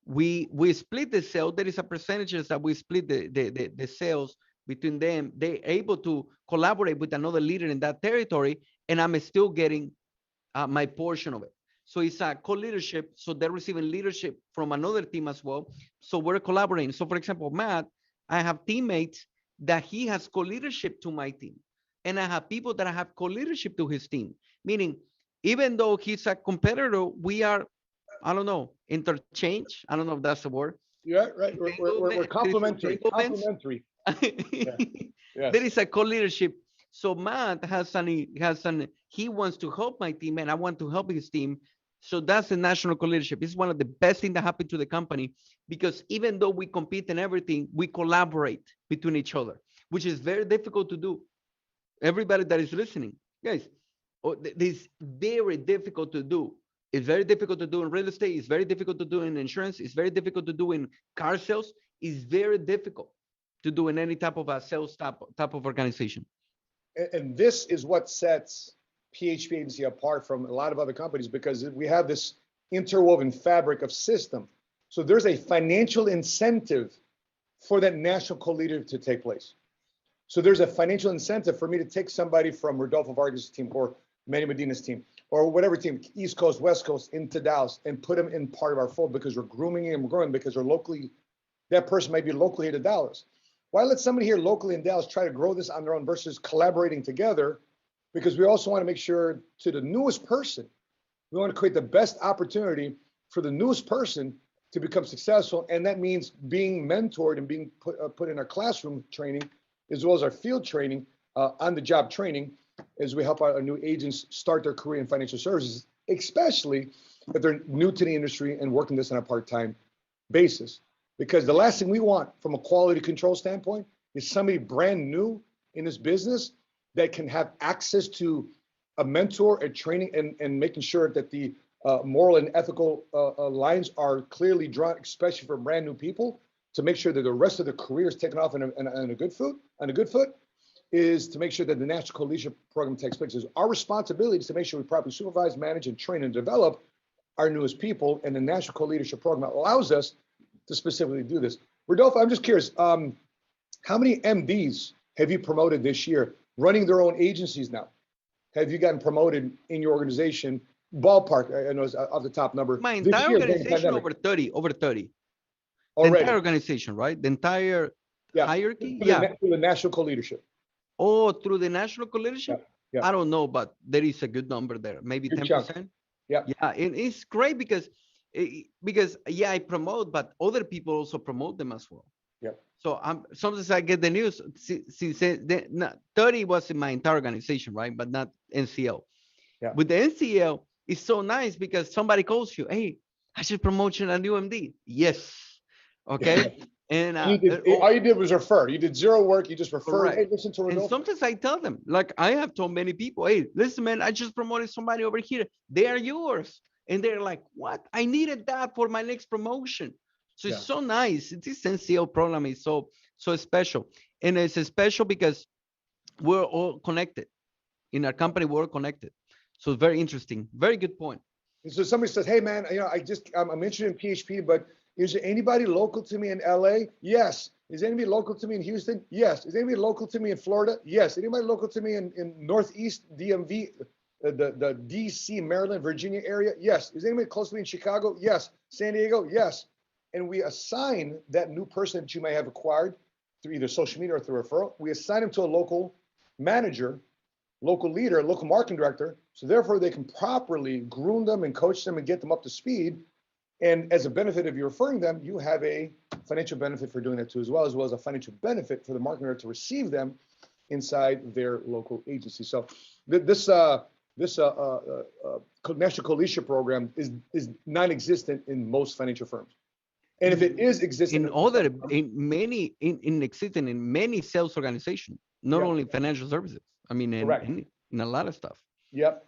we split the sale. There is a percentages that we split the sales between them. They're able to collaborate with another leader in that territory, and I'm still getting my portion of it. So it's a co-leadership. So they're receiving leadership from another team as well. So we're collaborating. So for example, Matt, I have teammates that he has co-leadership to my team. And I have people that I have co-leadership to his team. Meaning, even though he's a competitor, we are, I don't know, interchange. I don't know if that's the word. Yeah, right. We're complementary. Complementary. Yes. There is a co-leadership. So Matt he wants to help my team, and I want to help his team. So that's the national co-leadership. It's one of the best things that happened to the company, because even though we compete in everything, we collaborate between each other, which is very difficult to do. Everybody that is listening, guys, this is very difficult to do. It's very difficult to do in real estate. It's very difficult to do in insurance. It's very difficult to do in car sales. It's very difficult to do in any type of a sales type of organization. And this is what sets PHP Agency apart from a lot of other companies, because we have this interwoven fabric of system. So there's a financial incentive for that national co-leader to take place. So there's a financial incentive for me to take somebody from Rodolfo Vargas' team or Manny Medina's team or whatever team, East Coast, West Coast, into Dallas, and put them in part of our fold, because we're grooming and we're growing, because they're locally, that person might be locally here to Dallas. Why let somebody here locally in Dallas try to grow this on their own versus collaborating together? Because we also want to make sure to the newest person, we want to create the best opportunity for the newest person to become successful. And that means being mentored and being put in our classroom training, as well as our field training, on the job training, as we help our new agents start their career in financial services, especially if they're new to the industry and working this on a part-time basis. Because the last thing we want from a quality control standpoint is somebody brand new in this business that can have access to a mentor, a training, and making sure that the moral and ethical lines are clearly drawn, especially for brand new people, to make sure that the rest of the career is taken off on a good foot, is to make sure that the National Co-Leadership Program takes place. It's our responsibility is to make sure we properly supervise, manage, and train and develop our newest people, and the National Co-Leadership Program allows us to specifically do this. Rodolfo, I'm just curious, how many MDs have you promoted this year running their own agencies now? Have you gotten promoted in your organization? Ballpark, I know it's off the top number. My entire organization, over 30. Already. The entire organization, right? The entire hierarchy? The National Co-Leadership. Oh, through the national coalition? Yeah, yeah. I don't know, but there is a good number there, maybe Good chunk. 10%. Yeah. Yeah, and it's great because yeah, I promote, but other people also promote them as well. Yeah. So sometimes I get the news. 30 was in my entire organization, right? But not NCL. Yeah. With the NCL, it's so nice because somebody calls you, hey, I should promote you a new MD. Yes. Okay. And all you did was refer. You did zero work. You just referred. correct. Hey, listen to And Rodolfo. sometimes I tell them, like I have told many people, hey, listen, man, I just promoted somebody over here. They are yours. And they're like, what? I needed that for my next promotion. So Yeah. it's so nice. This NCL program is so special. And it's special because we're all connected. In our company, we're all connected. So it's very interesting. Very good point. And so somebody says, hey man, I'm interested in PHP, but is there anybody local to me in LA? Yes. Is anybody local to me in Houston? Yes. Is anybody local to me in Florida? Yes. Anybody local to me in Northeast DMV, the DC, Maryland, Virginia area? Yes. Is anybody close to me in Chicago? Yes. San Diego? Yes. And we assign that new person that you may have acquired through either social media or through referral, we assign them to a local manager, local leader, local marketing director. So therefore they can properly groom them and coach them and get them up to speed. And as a benefit of you referring them, you have a financial benefit for doing that too, as well as a financial benefit for the marketing director to receive them inside their local agency. So this national coalition program is non-existent in most financial firms. And if it is existing in many sales organizations, not only financial services. I mean, in a lot of stuff. Yep.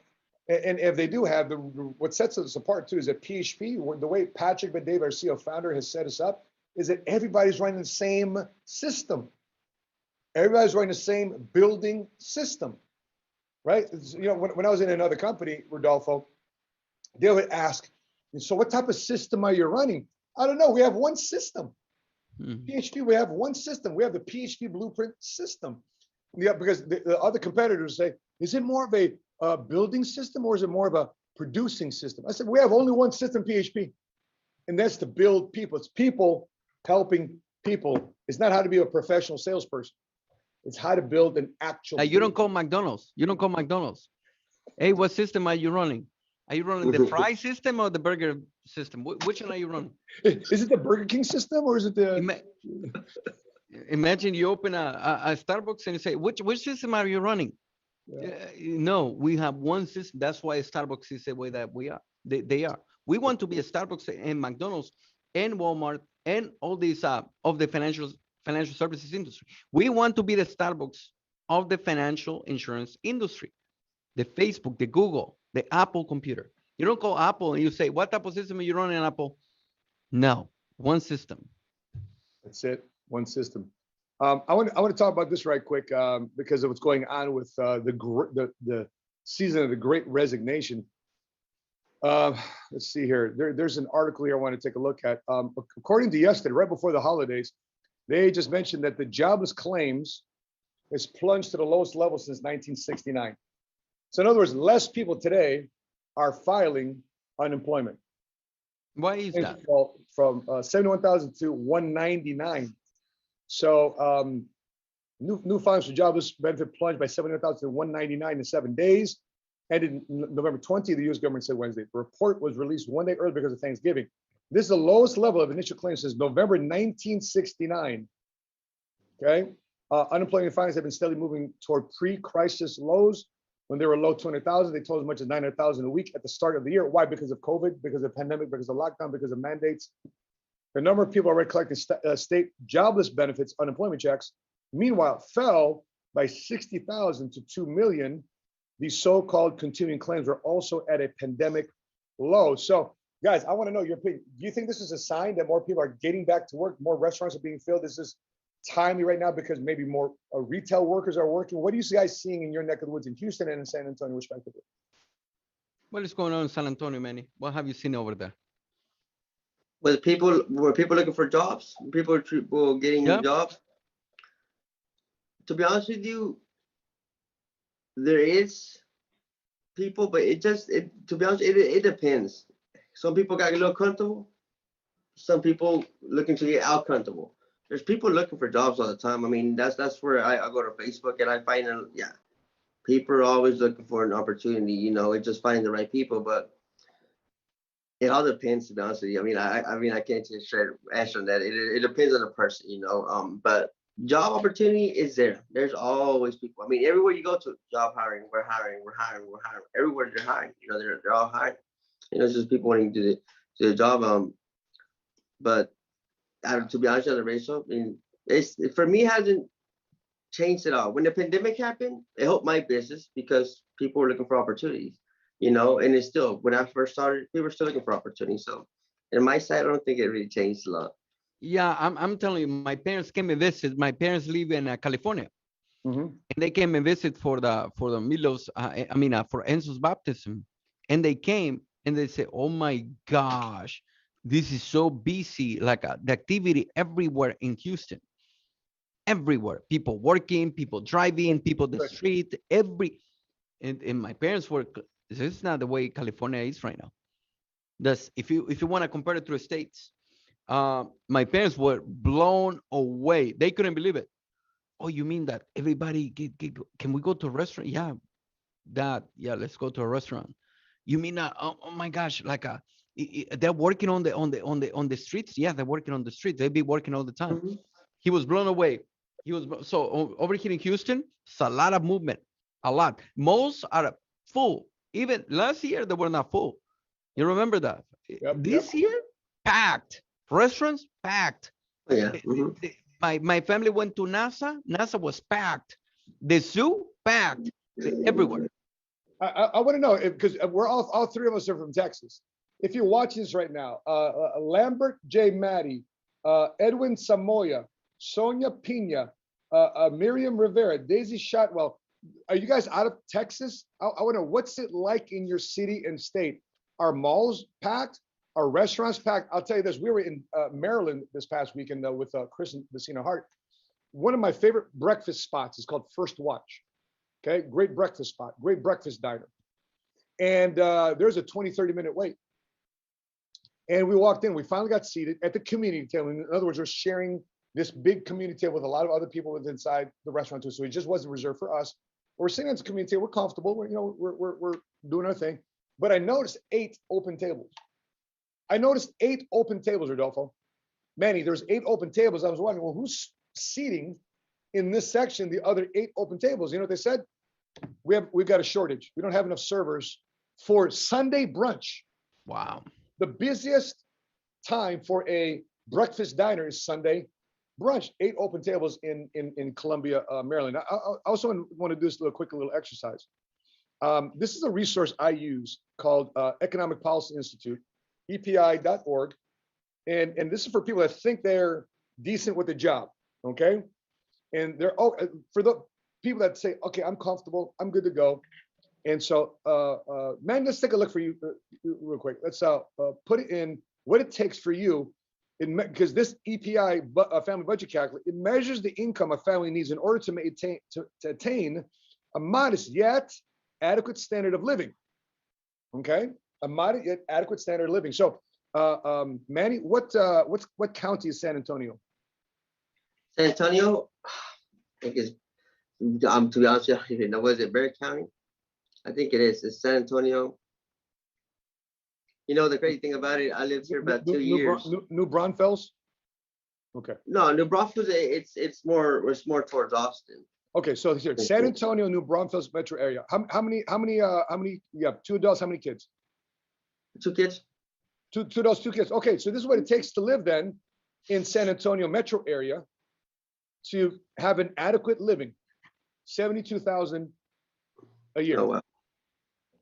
And if they do have what sets us apart too is that PHP, the way Patrick Ben-Dave, our CEO founder, has set us up, is that everybody's running the same system. Everybody's running the same building system, right? You know, when I was in another company, Rodolfo, they would ask, so what type of system are you running? I don't know. We have one system. PHP, we have one system. We have the PHP blueprint system. Yeah, because the other competitors say, is it more of a building system or is it more of a producing system? I said, we have only one system, PHP, and that's to build people. It's people helping people. It's not how to be a professional salesperson. It's how to build an actual. You don't call McDonald's. You don't call McDonald's. Hey, what system are you running? Are you running the fry system or the burger system? Which one are you running? Is it the Burger King system or is it the? Imagine you open a Starbucks and you say, which system are you running? Yeah. No, we have one system. That's why Starbucks is the way that we are. They are. We want to be a Starbucks and McDonald's and Walmart and all these of the financial services industry. We want to be the Starbucks of the financial insurance industry. The Facebook, the Google, the Apple computer. You don't call Apple and you say, what Apple system are you running on Apple? No, one system. That's it. One system. I want to talk about this right quick because of what's going on with the season of the Great Resignation. Let's see here. There's an article here I want to take a look at. According to yesterday, right before the holidays, they just mentioned that the jobless claims has plunged to the lowest level since 1969. So in other words, less people today are filing unemployment. Why is that? From 71,000 to 199. So new filings for jobless benefit plunged by 71,000 to 199 in 7 days. Ended November 20, the U.S. government said Wednesday. The report was released one day early because of Thanksgiving. This is the lowest level of initial claims since November 1969. Okay. Unemployment filings have been steadily moving toward pre-crisis lows. When they were low 200,000, they told as much as 900,000 a week at the start of the year. Why? Because of COVID, because of pandemic, because of lockdown, because of mandates. The number of people already collecting state jobless benefits, unemployment checks, meanwhile, fell by 60,000 to 2 million. These so-called continuing claims are also at a pandemic low. So, guys, I want to know your opinion. Do you think this is a sign that more people are getting back to work, more restaurants are being filled? Is this timely right now because maybe more retail workers are working? What are you guys seeing in your neck of the woods in Houston and in San Antonio, respectively? What is going on in San Antonio, Manny? What have you seen over there? Were people looking for jobs? People were getting new jobs. To be honest with you, there is people, but to be honest, it depends. Some people got a little comfortable. Some people looking to get out comfortable. there's people looking for jobs all the time. I mean, that's where I go to Facebook and I find yeah, people are always looking for an opportunity. You know, it's just finding the right people, but it all depends, to be honest with you. I mean, I can't just straight answer on that. It depends on the person, you know. But job opportunity is there. There's always people. I mean, everywhere you go to, job hiring, we're hiring, we're hiring, we're hiring. Everywhere they're hiring, you know, they're all hiring. You know, it's just people wanting to do the job. But to be honest, on the ratio, I mean, it's for me, it hasn't changed at all. When the pandemic happened, it helped my business because people were looking for opportunities, you know, and it's still, when I first started, people were still looking for opportunities. So in my side, I don't think it really changed a lot. Yeah, I'm telling you, my parents came and visit. My parents live in California, Mm-hmm. and they came and visit for the Milos. For Enzo's baptism, and they came and they said, "Oh my gosh, this is so busy. Like the activity everywhere in Houston, everywhere. People working, people driving, people the Good. street. And my parents were. This is not the way California is right now. That's if you want to compare it to the states." My parents were blown away. They couldn't believe it. Oh, you mean that everybody can we go to a restaurant? Yeah, let's go to a restaurant. You mean oh my gosh, like they're working on the streets? Yeah, they're working on the streets. They be working all the time. Mhm. He was blown away. Over here in Houston, it's a lot of movement, a lot. Most are full. Even last year they were not full. You remember that? Yep. This year, packed. Restaurants packed. Oh, yeah. Mhm. My family went to NASA. NASA was packed. The zoo packed. Everywhere. I want to know because we're all three of us are from Texas. If you're watching this right now, Lambert J. Maddie, Edwin Samoya, Sonia Pina, Miriam Rivera, Daisy Shotwell, are you guys out of Texas? I want to know, what's it like in your city and state? Are malls packed? Are restaurants packed? I'll tell you this, we were in Maryland this past weekend with Chris and Messina Hart. One of my favorite breakfast spots is called First Watch. Okay, great breakfast spot, great breakfast diner. And there's a 20, 30-minute wait. And we walked in, we finally got seated at the community table. In other words, we're sharing this big community table with a lot of other people with inside the restaurant too. So it just wasn't reserved for us. We're sitting at the community table, we're comfortable, we're doing our thing. But I noticed 8 open tables. I noticed 8 open tables, Rodolfo. Manny, there's 8 open tables. I was wondering, well, who's seating in this section the other 8 open tables? You know what they said? We've got a shortage. We don't have enough servers for Sunday brunch. Wow. The busiest time for a breakfast diner is Sunday brunch. 8 open tables in Columbia, Maryland. I also want to do this quick little exercise. This is a resource I use called Economic Policy Institute, EPI.org. And this is for people that think they're decent with the job, okay? And they're for the people that say, okay, I'm comfortable, I'm good to go. And so, man, let's take a look for you real quick. Let's put it in what it takes for you, because this EPI family budget calculator, it measures the income a family needs in order to attain a modest yet adequate standard of living. Okay, a modest yet adequate standard of living. So, Manny, what county is San Antonio? San Antonio, I think is, to be honest, I don't even know. Was it Bexar County? I think it is. It's San Antonio. You know, the crazy thing about it, I lived here about 2 years. New Braunfels? Okay. No, New Braunfels, it's more towards Austin. Okay, so here, San Antonio, New Braunfels metro area. How many, you have 2 adults, how many kids? 2 kids. Two adults, 2 kids. Okay, so this is what it takes to live then in San Antonio metro area to have an adequate living, 72,000 a year. Oh, wow.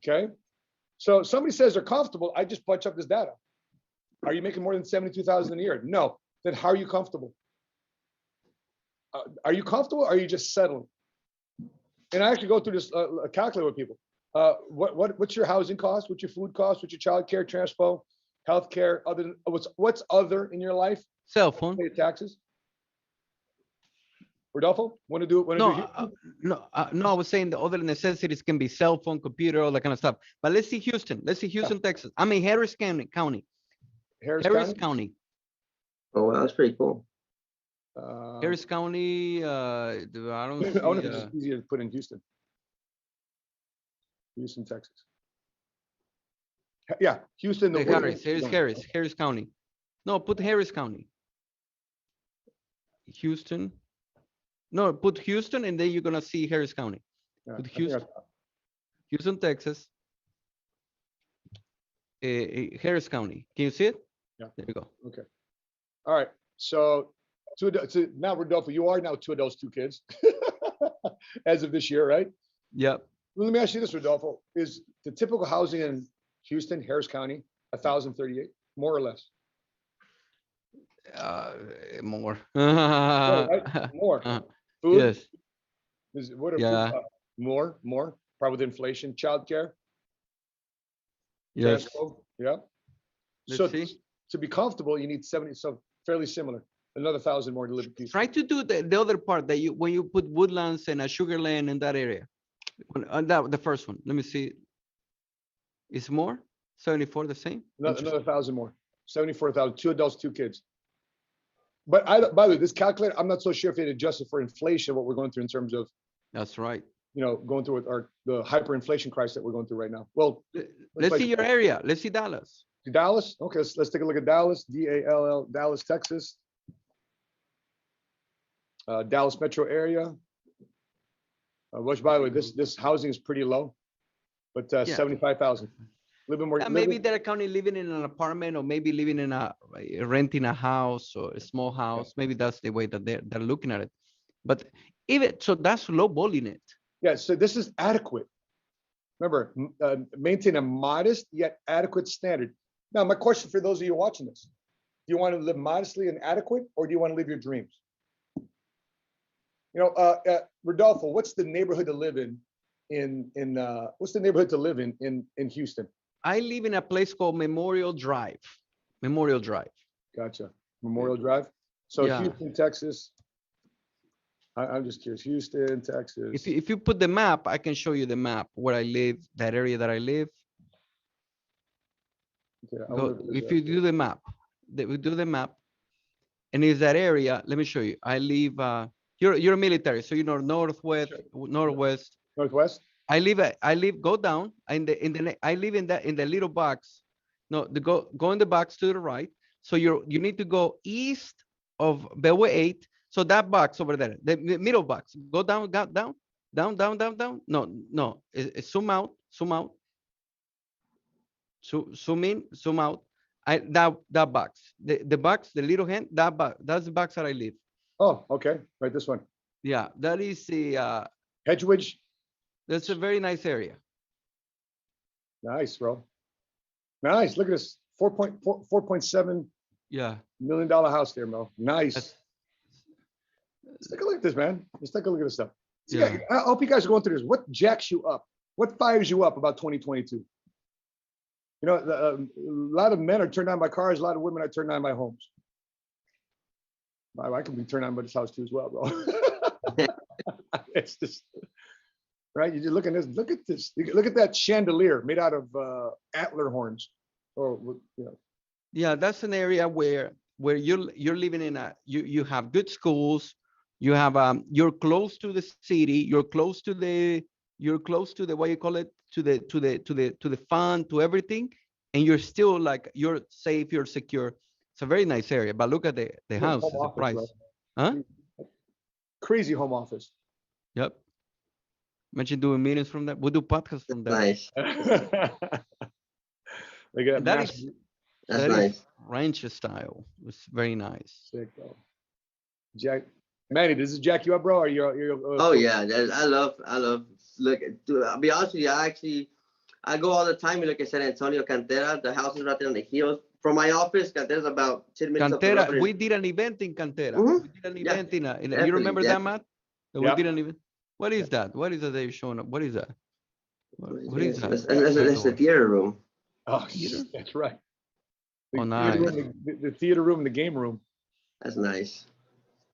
Okay, so somebody says they're comfortable. I just punch up this data. Are you making more than 72,000 a year? No. Then how are you comfortable? Are you comfortable? Or are you just settling? And I actually go through this calculator with people. What's your housing cost? What's your food cost? What's your child care, transpo, health care? Other than what's other in your life? Cell phone. Pay taxes. Rodolfo, want to do it? No, I was saying the other necessities can be cell phone, computer, all that kind of stuff. But let's see Houston. Texas. I'm in Harris County. Harris County. Oh, wow, that's pretty cool. Harris County. I don't see. I wonder if it's just easier to put in Houston. Houston, Texas. Yeah, Houston. Harris County. No, put Harris County. Houston. No, put Houston, and then you're gonna see Harris County. Yeah, Put Houston, Texas. Harris County. Can you see it? Yeah. There you go. Okay. All right. So now, Rodolfo, you are now 2 adults, 2 kids, as of this year, right? Yep. Well, let me ask you this, Rodolfo: is the typical housing in Houston, Harris County, 1,038, more or less? More. Right? More. Food? Yes. What are food? More. Probably with inflation. Childcare. Yes. Transport, yeah. Let's see. To be comfortable, you need 70. So fairly similar. Another 1,000 more to live in Houston. Try to do the other part that when you put woodlands and a sugar land in that area. The first one. Let me see. It's more? 74 the same? Another 1,000 more. 74,000. 2 adults, 2 kids. But by the way, this calculator, I'm not so sure if it adjusted for inflation, what we're going through in terms of. That's right. Going through the hyperinflation crisis that we're going through right now. Well, let's see your area. Let's see Dallas. Dallas. Okay, let's take a look at Dallas. DALL, Dallas, Texas. Dallas metro area. Which, by the way, this housing is pretty low, but 75,000. A little bit more. Maybe they're counting living in an apartment, or maybe living in renting a house or a small house. Yeah. Maybe that's the way that they're looking at it. But even so, that's low balling it. Yeah. So this is adequate. Remember, maintain a modest yet adequate standard. Now, my question for those of you watching this: do you want to live modestly and adequate, or do you want to live your dreams? Rodolfo, what's the neighborhood to live in what's the neighborhood to live in Houston? I live in a place called Memorial Drive. Gotcha. Memorial Drive. So yeah. Houston, Texas. I'm just curious. Houston, Texas. If you put the map, I can show you the map where I live, that area that I live. Okay, if you do the map, and it's that area. Let me show you. I live. You're military, so northwest. Northwest. I live. Go down I live in the little box. No, go in the box to the right. So you need to go east of Beltway 8. So that box over there, the middle box. Go down. No. Zoom out. Zoom in. Zoom out. That box. The box, the little hand. That's the box that I live. Oh, okay. Right, this one. Yeah, that is the Hedgewidge. That's a very nice area. Nice, bro. Nice. Look at this. $4.7 million house there, Mo. Nice. Let's take a look at this, man. Let's take a look at this stuff. See, yeah. I hope you guys are going through this. What jacks you up? What fires you up about 2022? A lot of men are turned on by cars. A lot of women are turned on by homes. I can be turned on by this house too as well, bro. It's just right. You just look at this. Look at this. Look at that chandelier made out of antler horns. Yeah, that's an area where you're living in you have good schools. You have you're close to the city. You're close to the what you call it, to the fun, to everything, and you're still you're safe. You're secure. It's a very nice area, but look at the house, the price. Bro. Huh? Crazy home office. Yep. Imagine doing meetings from that. We'll do podcasts from that. Nice. Look at that. That's nice. Ranch style. It's very nice. Sick, bro. Manny, does this jack you up, bro? Or you're oh yeah, I love. Look, I'll be honest with you. I go all the time. You look at San Antonio, Cantera. The house is right there on the hills. From my office, Cantera's about 10 minutes. Cantera, we did an event in Cantera. Mm-hmm. We did an event you remember that, Matt? We did an event. What is that? What is that they're showing up? What is that? What is that? That's the theater room. Oh, that's right. Nice. The theater room and the game room. That's nice.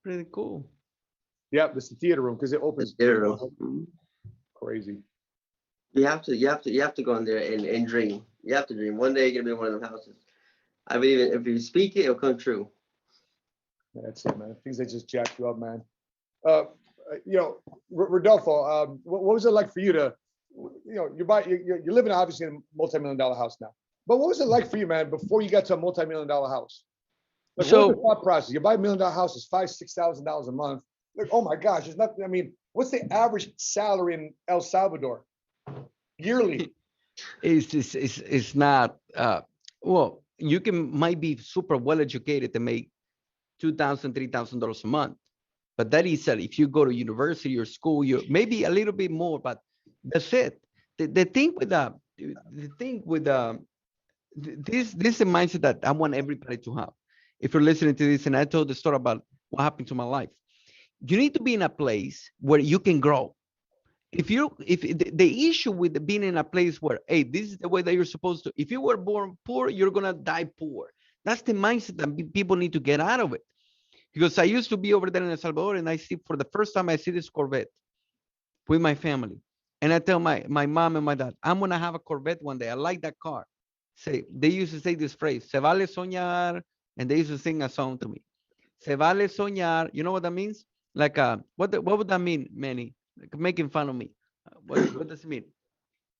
Pretty cool. Yeah, that's the theater room because it opens. The theater room. Mm-hmm. Crazy. You have to go in there and dream. You have to dream. One day you're gonna be in one of them houses. I believe if you speak it, it'll come true. That's it, man. Things that just jack you up, man. Uh, Rodolfo, what was it like for you to, you're living obviously in a multi-million-dollar house now, but what was it like for you, man, before you got to a multi-million-dollar house? Like, what was the thought process? You buy $1 million house, it's $5,000-$6,000 a month. Like, oh my gosh, there's nothing. I mean, what's the average salary in El Salvador yearly? It's not. Well, you might be super well educated to make $2,000-$3,000 a month, but that is if you go to university or school, you maybe a little bit more, but that's it. The thing with this is a mindset that I want everybody to have. If you're listening to this, and I told the story about what happened to my life, you need to be in a place where you can grow. If the issue with being in a place where, hey, this is the way that you're supposed to, if you were born poor, you're gonna die poor. That's the mindset that people need to get out of it. Because I used to be over there in El Salvador, and I see for the first time I see this Corvette with my family, and I tell my mom and my dad, I'm gonna have a Corvette one day. I like that car. They used to say this phrase, "Se vale soñar," and they used to sing a song to me. "Se vale soñar." You know what that means? Like, what would that mean, Manny? Like making fun of me. What does it mean?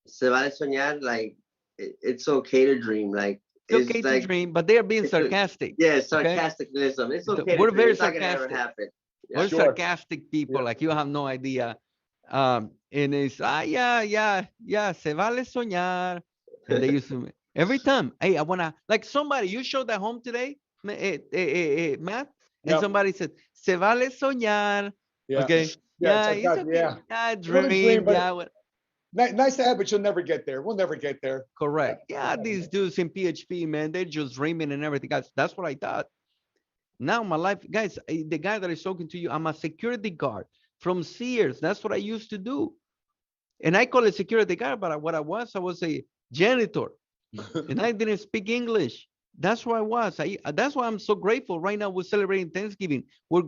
Se vale soñar, like it's okay to dream. Like it's okay to dream, but they are being sarcastic. Yeah, sarcasticalism. Okay? It's okay. We're very sarcastic. It's not gonna ever happen. Yeah. We're sarcastic people. Like, you have no idea. And it's yeah, se vale soñar. And they used to every time. Hey, I wanna, like, somebody, you showed that home today, Matt, and somebody said, se vale soñar. Yeah. Okay. Yeah, it's okay. Yeah, dream. Nice to have, but you'll never get there. We'll never get there. Correct. Yeah, these dudes in PHP, man, they're just dreaming and everything. Guys, that's what I thought. Now my life, guys, the guy that is talking to you, I'm a security guard from Sears. That's what I used to do. And I call it security guard, but what I was a janitor. And I didn't speak English. That's what I was. That's why I'm so grateful. Right now we're celebrating Thanksgiving. We're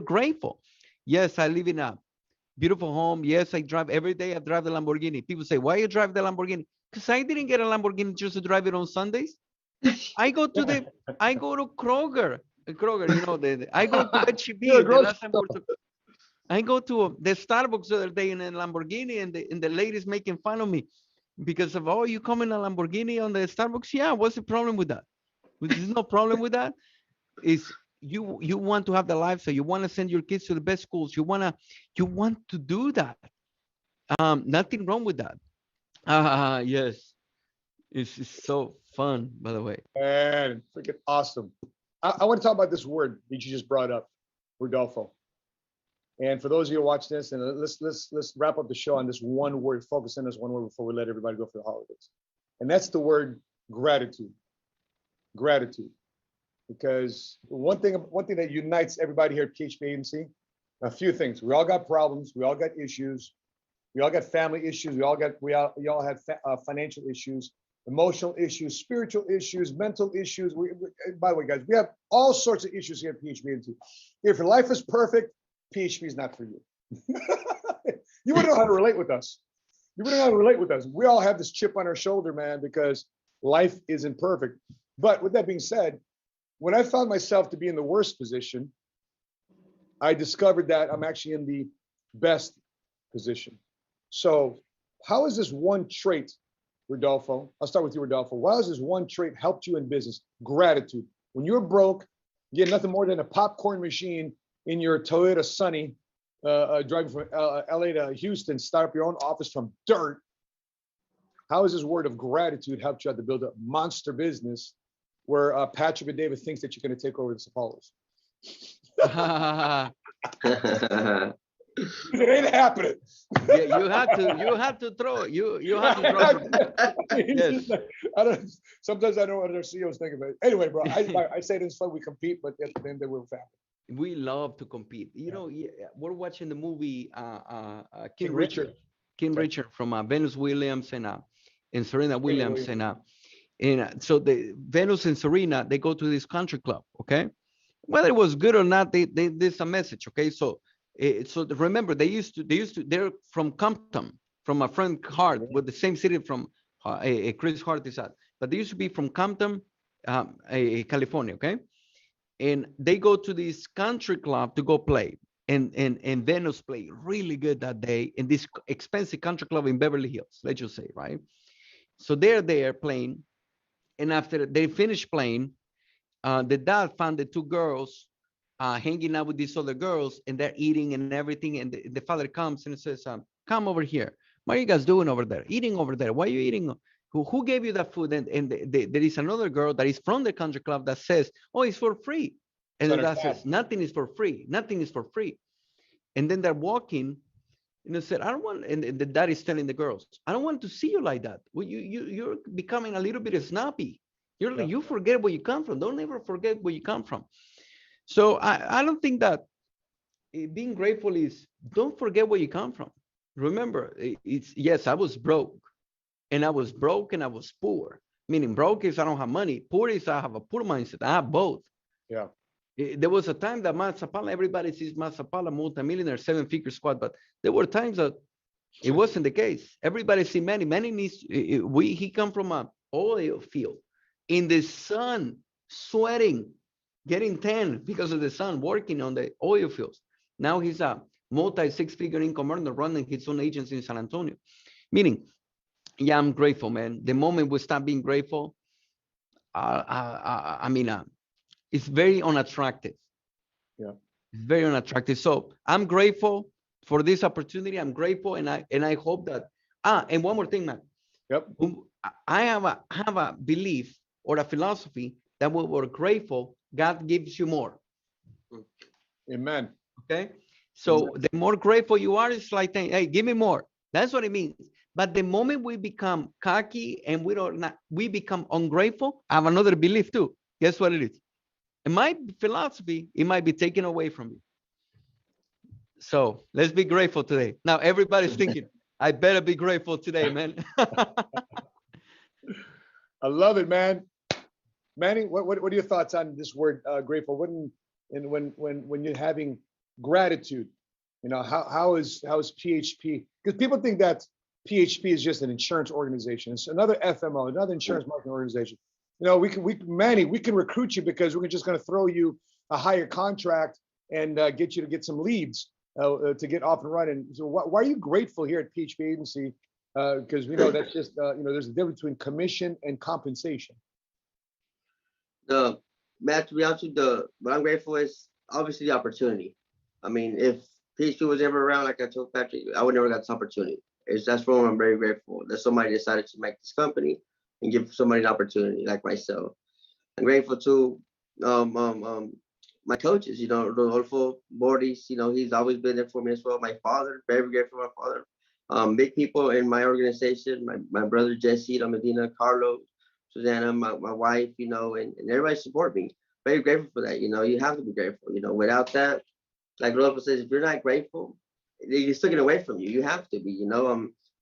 grateful. Yes, I live in a beautiful home. Yes, I drive every day. I drive the Lamborghini. People say, why you drive the Lamborghini? Because I didn't get a Lamborghini just to drive it on Sundays. I go to Kroger. I go to HEB. I go to the Starbucks the other day in a Lamborghini, and the lady's making fun of me because of, oh, you come in a Lamborghini on the Starbucks? Yeah, what's the problem with that? There's no problem with that. It's you want to have the life, so you want to send your kids to the best schools. You want to do that. Nothing wrong with that. Yes, it's so fun, by the way. And freaking awesome. I want to talk about this word that you just brought up, Rodolfo. And for those of you who watch this, and let's wrap up the show on this one word. Focus on this one word before we let everybody go for the holidays, and that's the word gratitude. Gratitude. Because one thing that unites everybody here at PHP Agency, a few things. We all got problems. We all got issues. We all got family issues. We all have financial issues, emotional issues, spiritual issues, mental issues. By the way, guys, we have all sorts of issues here at PHP Agency. If your life is perfect, PHP is not for you. You wouldn't know how to relate with us. We all have this chip on our shoulder, man, because life isn't perfect. But with that being said, when I found myself to be in the worst position, I discovered that I'm actually in the best position. So how is this one trait, Rodolfo? I'll start with you, Rodolfo. How has this one trait helped you in business? Gratitude. When you're broke, you get nothing more than a popcorn machine in your Toyota Sunny, driving from LA to Houston, start up your own office from dirt. How has this word of gratitude helped you out to build a monster business where Patrick and David thinks that you're going to take over the Sapaulas? It ain't happening. Yeah, you have to throw. You have to throw. Yes. Sometimes I don't know what our CEOs think about it. Anyway, bro, I say this fun. We compete, but at the end they will family. We love to compete. We're watching the movie King Richard from Venus Williams and Serena Williams, and so the Venus and Serena, they go to this country club. Okay, whether it was good or not, there's a message. Okay, so remember they're from Compton, from a friend Hart, with the same city from Chris Hart is at, but they used to be from Compton, California. Okay. and they go to this country club to go play. And Venus played really good that day in this expensive country club in Beverly Hills, let's just say, right? So they're there playing, and after they finish playing, the dad found the two girls hanging out with these other girls, and they're eating and everything. And the father comes and says, "Come over here. What are you guys doing over there? Eating over there? Why are you eating? Who gave you that food?" And there is another girl that is from the country club that says, "Oh, it's for free." And the dad says, "Nothing is for free. Nothing is for free." And then they're walking, and they said, "I don't want." And the dad is telling the girls, "I don't want to see you like that. Well, you're becoming a little bit snappy. You forget where you come from. Don't ever forget where you come from." So I don't think that being grateful is, don't forget where you come from. Remember, it's, yes, I was broke, and I was broke and I was poor. Meaning broke is I don't have money. Poor is I have a poor mindset. I have both. Yeah. There was a time that Sapaula, everybody sees Sapaula multimillionaire, seven-figure squad, but there were times that it wasn't the case. Everybody see Manny. Manny needs, he come from a oil field in the sun, sweating, getting tan because of the sun, working on the oil fields. Now he's a multi-six-figure income earner running his own agency in San Antonio. Meaning, yeah, I'm grateful, man. The moment we stop being grateful, I mean, it's very unattractive. Yeah. It's very unattractive. So I'm grateful for this opportunity. I'm grateful, and I hope that. And one more thing, man. Yep. I have a belief or a philosophy that when we're grateful, God gives you more. Amen. Okay. So the more grateful you are, it's like, hey, give me more. That's what it means. But the moment we become cocky and we become ungrateful, I have another belief too. Guess what it is? In my philosophy, it might be taken away from you. So let's be grateful today. Now everybody's thinking, I better be grateful today, man. I love it, man. Manny, what are your thoughts on this word grateful? When you're having gratitude, you know, how is PHP? Because people think that PHP is just an insurance organization. It's another FMO, another insurance marketing organization. You know, Manny, we can recruit you because we're just going to throw you a higher contract and get you to get some leads to get off and running. So why are you grateful here at PHP Agency? Because we know that's just, there's a difference between commission and compensation. Matt, to be honest with you, what I'm grateful is obviously the opportunity. I mean, if PHP was ever around, like I told Patrick, I would never got this opportunity. That's for what I'm very grateful that somebody decided to make this company and give somebody an opportunity like myself. I'm grateful to my coaches, Rodolfo Vargas, he's always been there for me as well. My father, very grateful for my father. Big people in my organization, my brother Jesse, Medina, Carlos, Susanna, my wife, and everybody support me. Very grateful for that. You have to be grateful. Without that, like Rodolfo says, if you're not grateful, you're taken away from you. You have to be.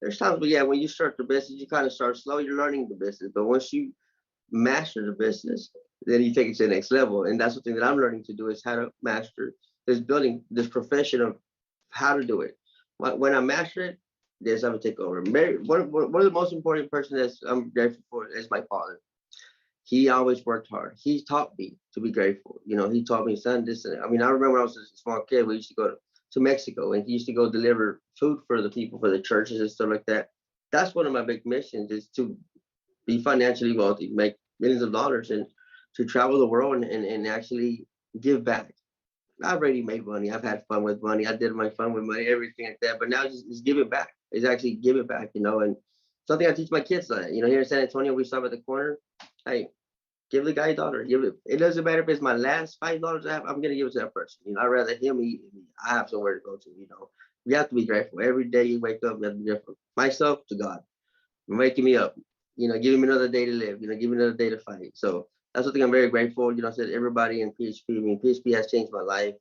There's times when you start the business, you kind of start slow. You're learning the business, but once you master the business, then you take it to the next level. And that's the thing that I'm learning to do is how to master this profession of how to do it. When I master it, there's I'm gonna take over. One of the most important person that I'm grateful for is my father. He always worked hard. He taught me to be grateful. He taught me, son, this. I remember when I was a small kid, we used to go to Mexico, and he used to go deliver food for the people, for the churches and stuff like that. That's one of my big missions, is to be financially wealthy, make millions of dollars, and to travel the world and actually give back. I've already made money. I've had fun with money. I did my fun with money, everything like that. But now just give it back. It's actually give it back, and something I teach my kids that, here in San Antonio, we stop at the corner. Hey, give the guy $1. Give it. It doesn't matter if it's my last $5 I have. I'm gonna give it to that person. I'd rather him eat than me. I have somewhere to go to. We have to be grateful. Every day you wake up, you have to be grateful. Myself to God, for waking me up. Giving me another day to live. Give me another day to fight. So that's something I'm very grateful. I said everybody in PHP. PHP has changed my life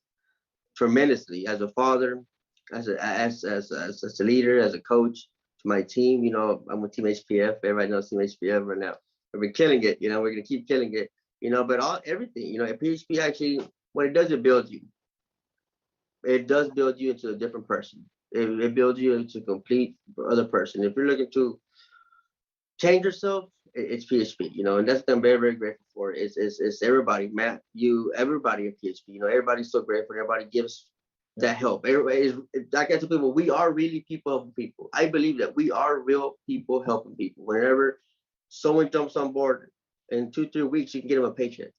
tremendously as a father, as a leader, as a coach, to my team. I'm with Team HPF. Everybody knows Team HPF right now. We've been killing it. We're gonna keep killing it. But everything. At PHP actually, what it does, it builds you. It does build you into a different person. It builds you into a complete other person. If you're looking to change yourself, it's PHP, you know, and that's what I'm very, very grateful for. It's everybody, Matt, you, everybody in PHP, you know, everybody's so grateful. Everybody gives that help. Everybody is, like I tell people, we are really people helping people. I believe that we are real people helping people. Whenever someone jumps on board, in 2-3 weeks, you can get them a paycheck,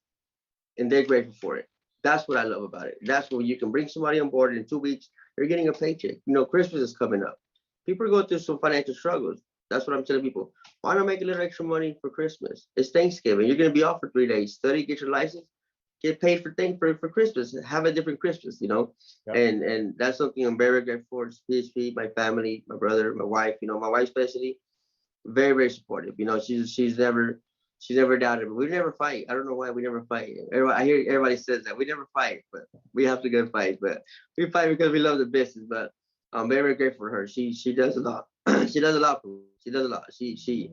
and they're grateful for it. That's what I love about it. That's when you can bring somebody on board, and in 2 weeks, they're getting a paycheck. You know, Christmas is coming up. People are going through some financial struggles. That's what I'm telling people. Why not make a little extra money for Christmas? It's Thanksgiving. You're going to be off for 3 days. Study, get your license, get paid for Christmas. Have a different Christmas, you know. Yep. And that's something I'm very grateful for. It's PHP, my family, my brother, my wife. You know, my wife especially, very, very supportive. You know, she's never doubted. But we never fight. I don't know why we never fight. I hear everybody says that we never fight, but we have to go fight. But we fight because we love the business. But I'm very, very grateful for her. She does a lot. She does a lot for me. She does a lot. She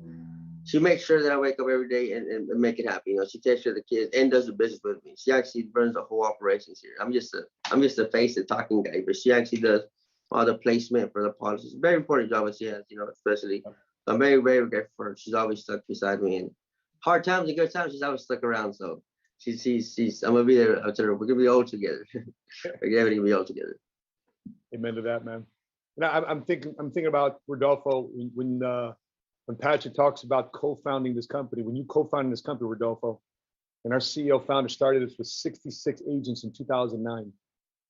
makes sure that I wake up every day and make it happen. You know, she takes care of the kids and does the business with me. She actually runs the whole operations here. I'm just a face and talking guy, but she actually does all the placement for the policies. Very important job that she has, you know, especially. I'm very, very grateful for her. She's always stuck beside me, and hard times and good times, she's always stuck around. So she's I'm gonna be there. I'll tell her we're gonna be old together. We're gonna be old together. Amen to that, man. Now I'm thinking about Rodolfo when Patrick talks about co-founding this company. When you co-founded this company, Rodolfo, and our CEO founder started this with 66 agents in 2009,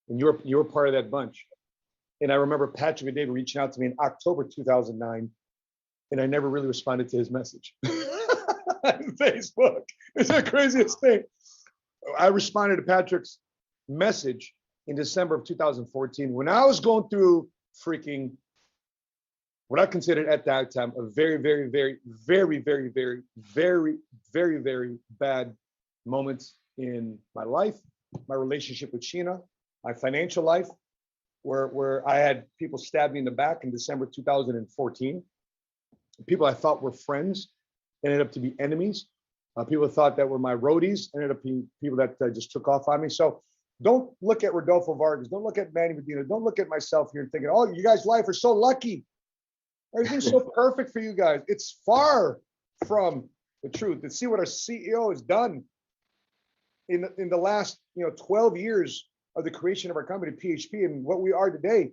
and you were part of that bunch. And I remember Patrick and David reaching out to me in October 2009, and I never really responded to his message on Facebook. It's the craziest thing. I responded to Patrick's message in December of 2014 when I was going through freaking what I considered at that time a very, very, very, very, very, very, very, very, very bad moments in my life, my relationship with Sheena, my financial life, where I had people stab me in the back in December 2014. People I thought were friends ended up to be enemies. People thought that were my roadies ended up being people that just took off on me. So don't look at Rodolfo Vargas. Don't look at Manny Medina. Don't look at myself here and thinking, oh, you guys' life are so lucky. Everything's so perfect for you guys. It's far from the truth. And see what our CEO has done in the last 12 years of the creation of our company, PHP, and what we are today.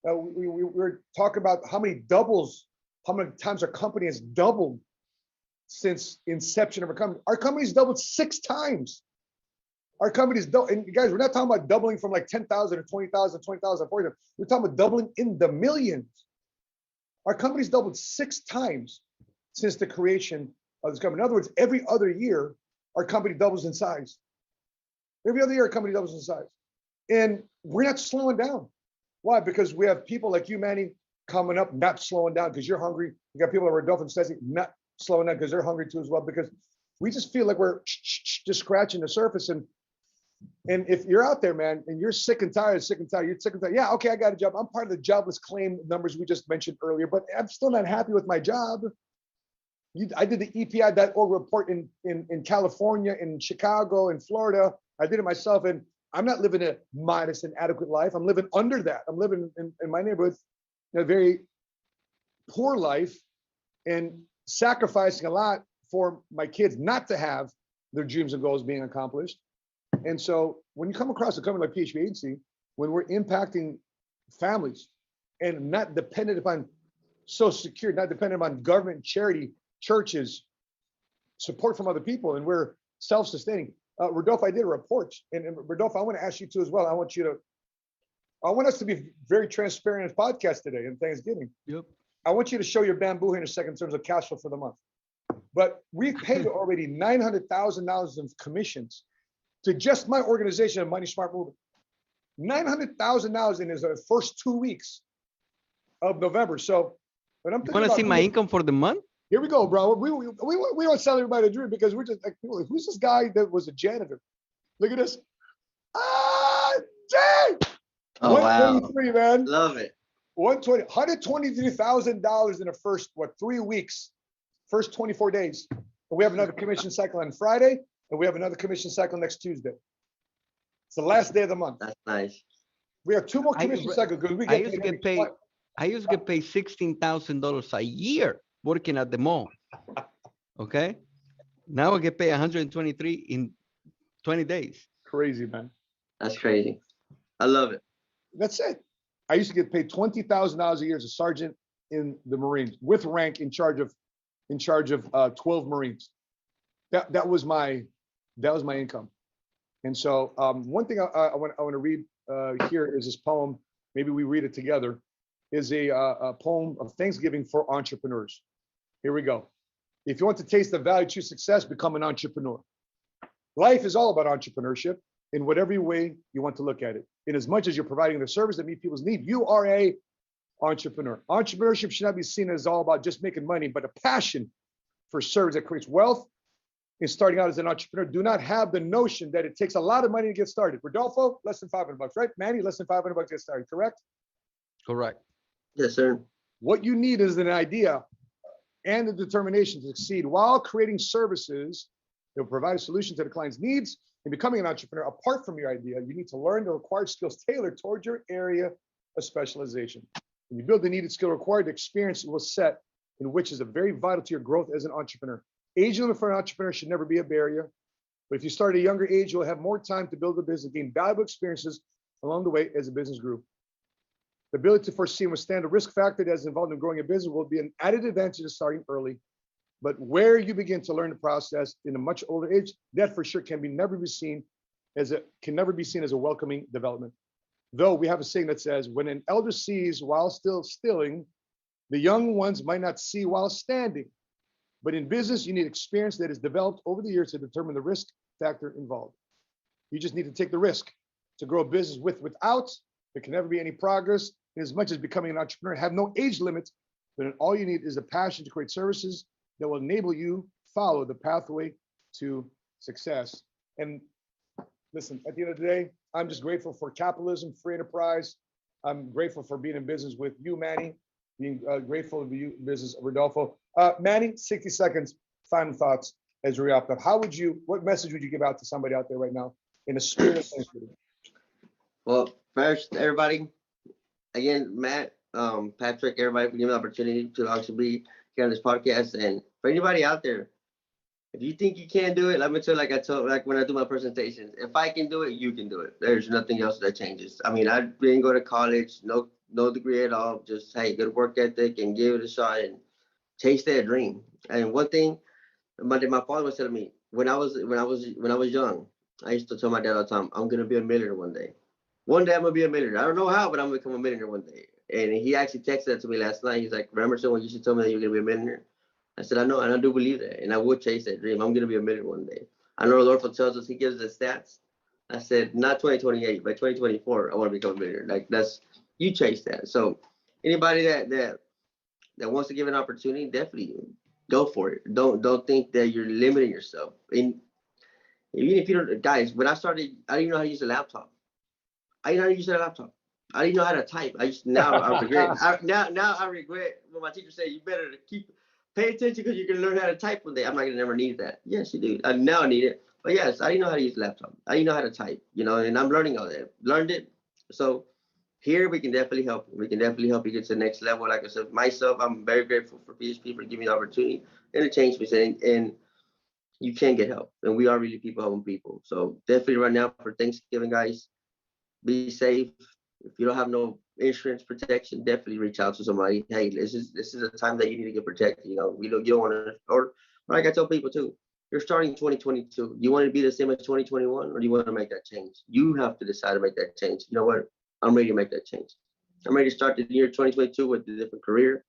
We're talking about how many times our company has doubled since inception of our company. Our company's doubled 6 times. Our company's doubled, and guys, we're not talking about doubling from like 10,000 or 20,000, 20,000, 40,000. We're talking about doubling in the millions. Our company's doubled 6 times since the creation of this company. In other words, every other year, our company doubles in size. Every other year, our company doubles in size. And we're not slowing down. Why? Because we have people like you, Manny, coming up, not slowing down because you're hungry. You got people like Rodolfo and Stacey not slowing down because they're hungry too as well, because we just feel like we're just scratching the surface. And if you're out there, man, and you're sick and tired, yeah, okay, I got a job. I'm part of the jobless claim numbers we just mentioned earlier, but I'm still not happy with my job. I did the EPI.org report in California, in Chicago, in Florida. I did it myself, and I'm not living a modest and adequate life. I'm living under that. I'm living in my neighborhood in a very poor life and sacrificing a lot for my kids not to have their dreams and goals being accomplished. And so when you come across a company like PHP Agency, when we're impacting families and not dependent upon Social Security, not dependent upon government, charity, churches, support from other people, and we're self-sustaining. Rodolfo, I did a report, and Rodolfo, I want to ask you too as well. I want us to be very transparent in this podcast today and Thanksgiving. Yep. I want you to show your bamboo here in a second in terms of cash flow for the month. But we've paid already $900,000 of commissions to just my organization of Money Smart Movement. $900,000 in the first 2 weeks of November. So when I'm want to see my income for the month? Here we go, bro. We don't sell everybody a dream because we're just like, who's this guy that was a janitor? Look at this. Jay! Oh, 123, wow. Man. Love it. $123,000 in the first 3 weeks, first 24 days. And we have another commission cycle on Friday, and we have another commission cycle next Tuesday. It's the last day of the month. That's nice. We have 2 more commission cycles because we I used to get paid $16,000 a year working at the mall. Okay. Now I get paid 123 in 20 days. Crazy, man. That's crazy. I love it. That's it. I used to get paid $20,000 a year as a sergeant in the Marines with rank in charge of 12 Marines. That was my income. And so one thing I want to read here is this poem. Maybe we read it together. Is a poem of Thanksgiving for entrepreneurs. Here we go. If you want to taste the value to success, become an entrepreneur. Life is all about entrepreneurship in whatever way you want to look at it. In as much as you're providing the service that meet people's need, you are a entrepreneur. Entrepreneurship should not be seen as all about just making money, but a passion for service that creates wealth. In starting out as an entrepreneur, do not have the notion that it takes a lot of money to get started. Rodolfo, less than $500, right? Manny, less than $500 to get started, correct? Correct. Yes, sir. What you need is an idea and the determination to succeed while creating services that will provide a solution to the client's needs. In becoming an entrepreneur, apart from your idea, you need to learn the required skills tailored towards your area of specialization. When you build the needed skill required, the experience will set in which is a very vital to your growth as an entrepreneur. Age limit for an entrepreneur should never be a barrier. But if you start at a younger age, you'll have more time to build a business, gain valuable experiences along the way as the business grew. The ability to foresee and withstand the risk factor that is involved in growing a business will be an added advantage of starting early. But where you begin to learn the process in a much older age, that for sure can never be seen as a welcoming development. Though we have a saying that says, when an elder sees while still stilling, the young ones might not see while standing. But in business, you need experience that is developed over the years to determine the risk factor involved. You just need to take the risk to grow a business without. There can never be any progress. In as much as becoming an entrepreneur, have no age limit, but all you need is a passion to create services that will enable you follow the pathway to success. And listen, at the end of the day, I'm just grateful for capitalism, free enterprise. I'm grateful for being in business with you, Manny, being grateful to be in business, Rodolfo. Manny, 60 seconds, final thoughts as we wrap up. What message would you give out to somebody out there right now in a spirit of Thanksgiving? Well, first, everybody, again, Matt, Patrick, everybody, for giving me the opportunity to actually be here on this podcast. And for anybody out there, if you think you can't do it, let me tell you, like when I do my presentations, if I can do it, you can do it. There's nothing else that changes. I mean, I didn't go to college, no degree at all. Just, hey, good work ethic and give it a shot and chase that dream. And one thing, my father was telling me when I was young, I used to tell my dad all the time, I'm gonna be a millionaire one day. One day I'm gonna be a millionaire. I don't know how, but I'm gonna become a millionaire one day. And he actually texted that to me last night. He's like, remember someone you should tell me that you're gonna be a millionaire? I said, I know, and I do believe that, and I will chase that dream. I'm gonna be a millionaire one day. I know Rodolfo tells us, he gives us stats. I said, not 2028, but 2024, I want to become a millionaire. Like, that's, you chase that. So anybody that wants to give an opportunity, definitely go for it. Don't think that you're limiting yourself. And even if you don't, guys, when I started, I didn't even know how to use a laptop. I didn't know how to use a laptop. I didn't know how to type. Now I regret. Now I regret when my teacher said, you better pay attention because you're gonna learn how to type one day. I'm not gonna never need that. Yes, you do. Now I need it. But yes, I didn't know how to use a laptop. I didn't know how to type, and I'm learning all that. Learned it. So here we can definitely help. We can definitely help you get to the next level. Like I said, myself, I'm very grateful for PHP for giving me the opportunity and it changed me. And you can get help. And we are really people helping people. So definitely right now for Thanksgiving, guys, be safe. If you don't have no insurance protection, definitely reach out to somebody. Hey, this is a time that you need to get protected. You don't want to, or like I tell people too, you're starting 2022. You want to be the same as 2021, or do you want to make that change? You have to decide to make that change. You know what? I'm ready to make that change. I'm ready to start the year 2022 with a different career.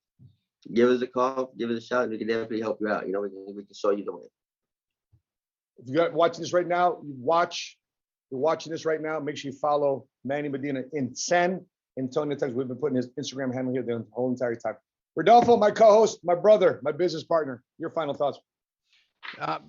Give us a call, give us a shot, and we can definitely help you out. We can show you the way. If you're watching this right now, you're watching this right now, make sure you follow Manny Medina in San Antonio, Texas. We've been putting his Instagram handle here the whole entire time. Rodolfo, my co-host, my brother, my business partner. Your final thoughts.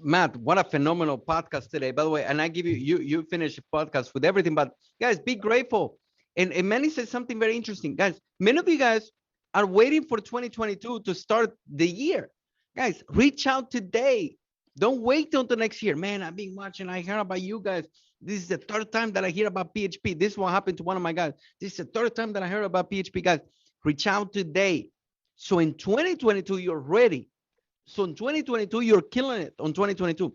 Matt, what a phenomenal podcast today. By the way, and I give you finish the podcast with everything, but guys, be grateful. And Manny said something very interesting. Guys, many of you guys are waiting for 2022 to start the year. Guys, reach out today. Don't wait till the next year. Man, I've been watching. I heard about you guys. This is the third time that I hear about PHP. This one happened to one of my guys. This is the third time that I heard about PHP. Guys, reach out today. So in 2022, you're ready. So in 2022, you're killing it on 2022,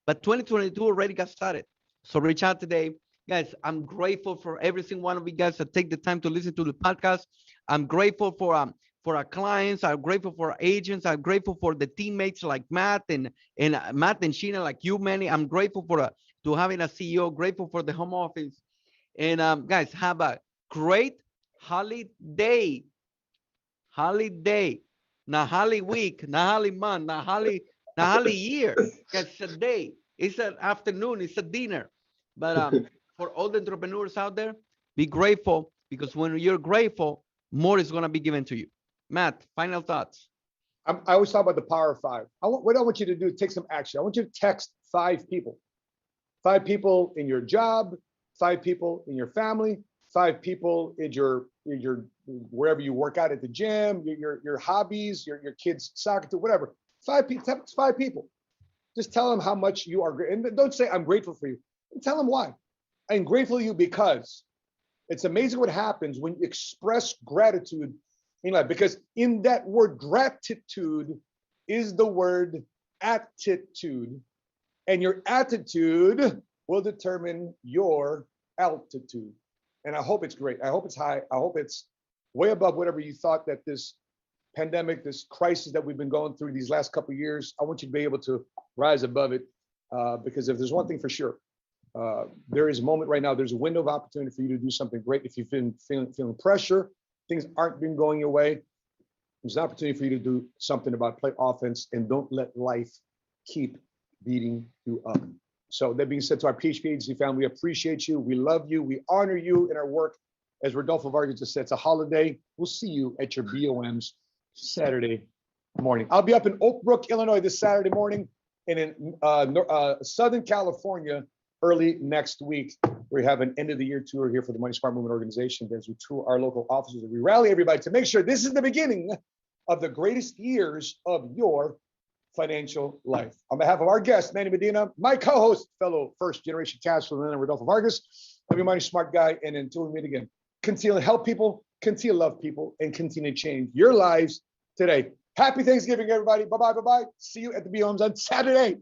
but 2022 already got started. So reach out today. Guys, I'm grateful for every single one of you guys that take the time to listen to the podcast. I'm grateful for our clients. I'm grateful for our agents. I'm grateful for the teammates like Matt and Matt and Sheena, like you, Manny. I'm grateful for to having a CEO. Grateful for the home office. And guys, have a great holiday. Holiday. Not holiday week, not holiday month, not holiday year. It's a day. It's an afternoon. It's a dinner. But for all the entrepreneurs out there, be grateful, because when you're grateful, more is going to be given to you. Matt, final thoughts. I always talk about the power of five. What I want you to do is take some action. I want you to text 5 people. 5 people in your job, 5 people in your family, 5 people in your wherever you work out at the gym, your hobbies, your kids' soccer, whatever. 5 people, text 5 people. Just tell them how much you are great. And don't say, I'm grateful for you. Tell them why. I'm grateful to you because it's amazing what happens when you express gratitude in life. Because in that word gratitude is the word attitude. And your attitude will determine your altitude. And I hope it's great. I hope it's high. I hope it's way above whatever you thought that this pandemic, this crisis that we've been going through these last couple of years. I want you to be able to rise above it, because if there's one thing for sure, there is a moment right now, there's a window of opportunity for you to do something great. If you've been feeling pressure, things aren't been going your way, there's an opportunity for you to do something about play offense and don't let life keep beating you up. So that being said, to our PHP Agency family, we appreciate you. We love you. We honor you in our work. As Rodolfo Vargas just said, it's a holiday. We'll see you at your BOMs Saturday morning. I'll be up in Oak Brook, Illinois this Saturday morning, and in Southern California early next week. We have an end of the year tour here for the Money Smart Movement organization as we tour our local offices and we rally everybody to make sure this is the beginning of the greatest years of your financial life. On behalf of our guest, Manny Medina, my co-host, fellow first generation cash flow man, Rodolfo Vargas, love you, Money Smart guy, and until we meet again, continue to help people, continue to love people, and continue to change your lives today. Happy Thanksgiving, everybody. Bye-bye, bye-bye. See you at the BOMs on Saturday.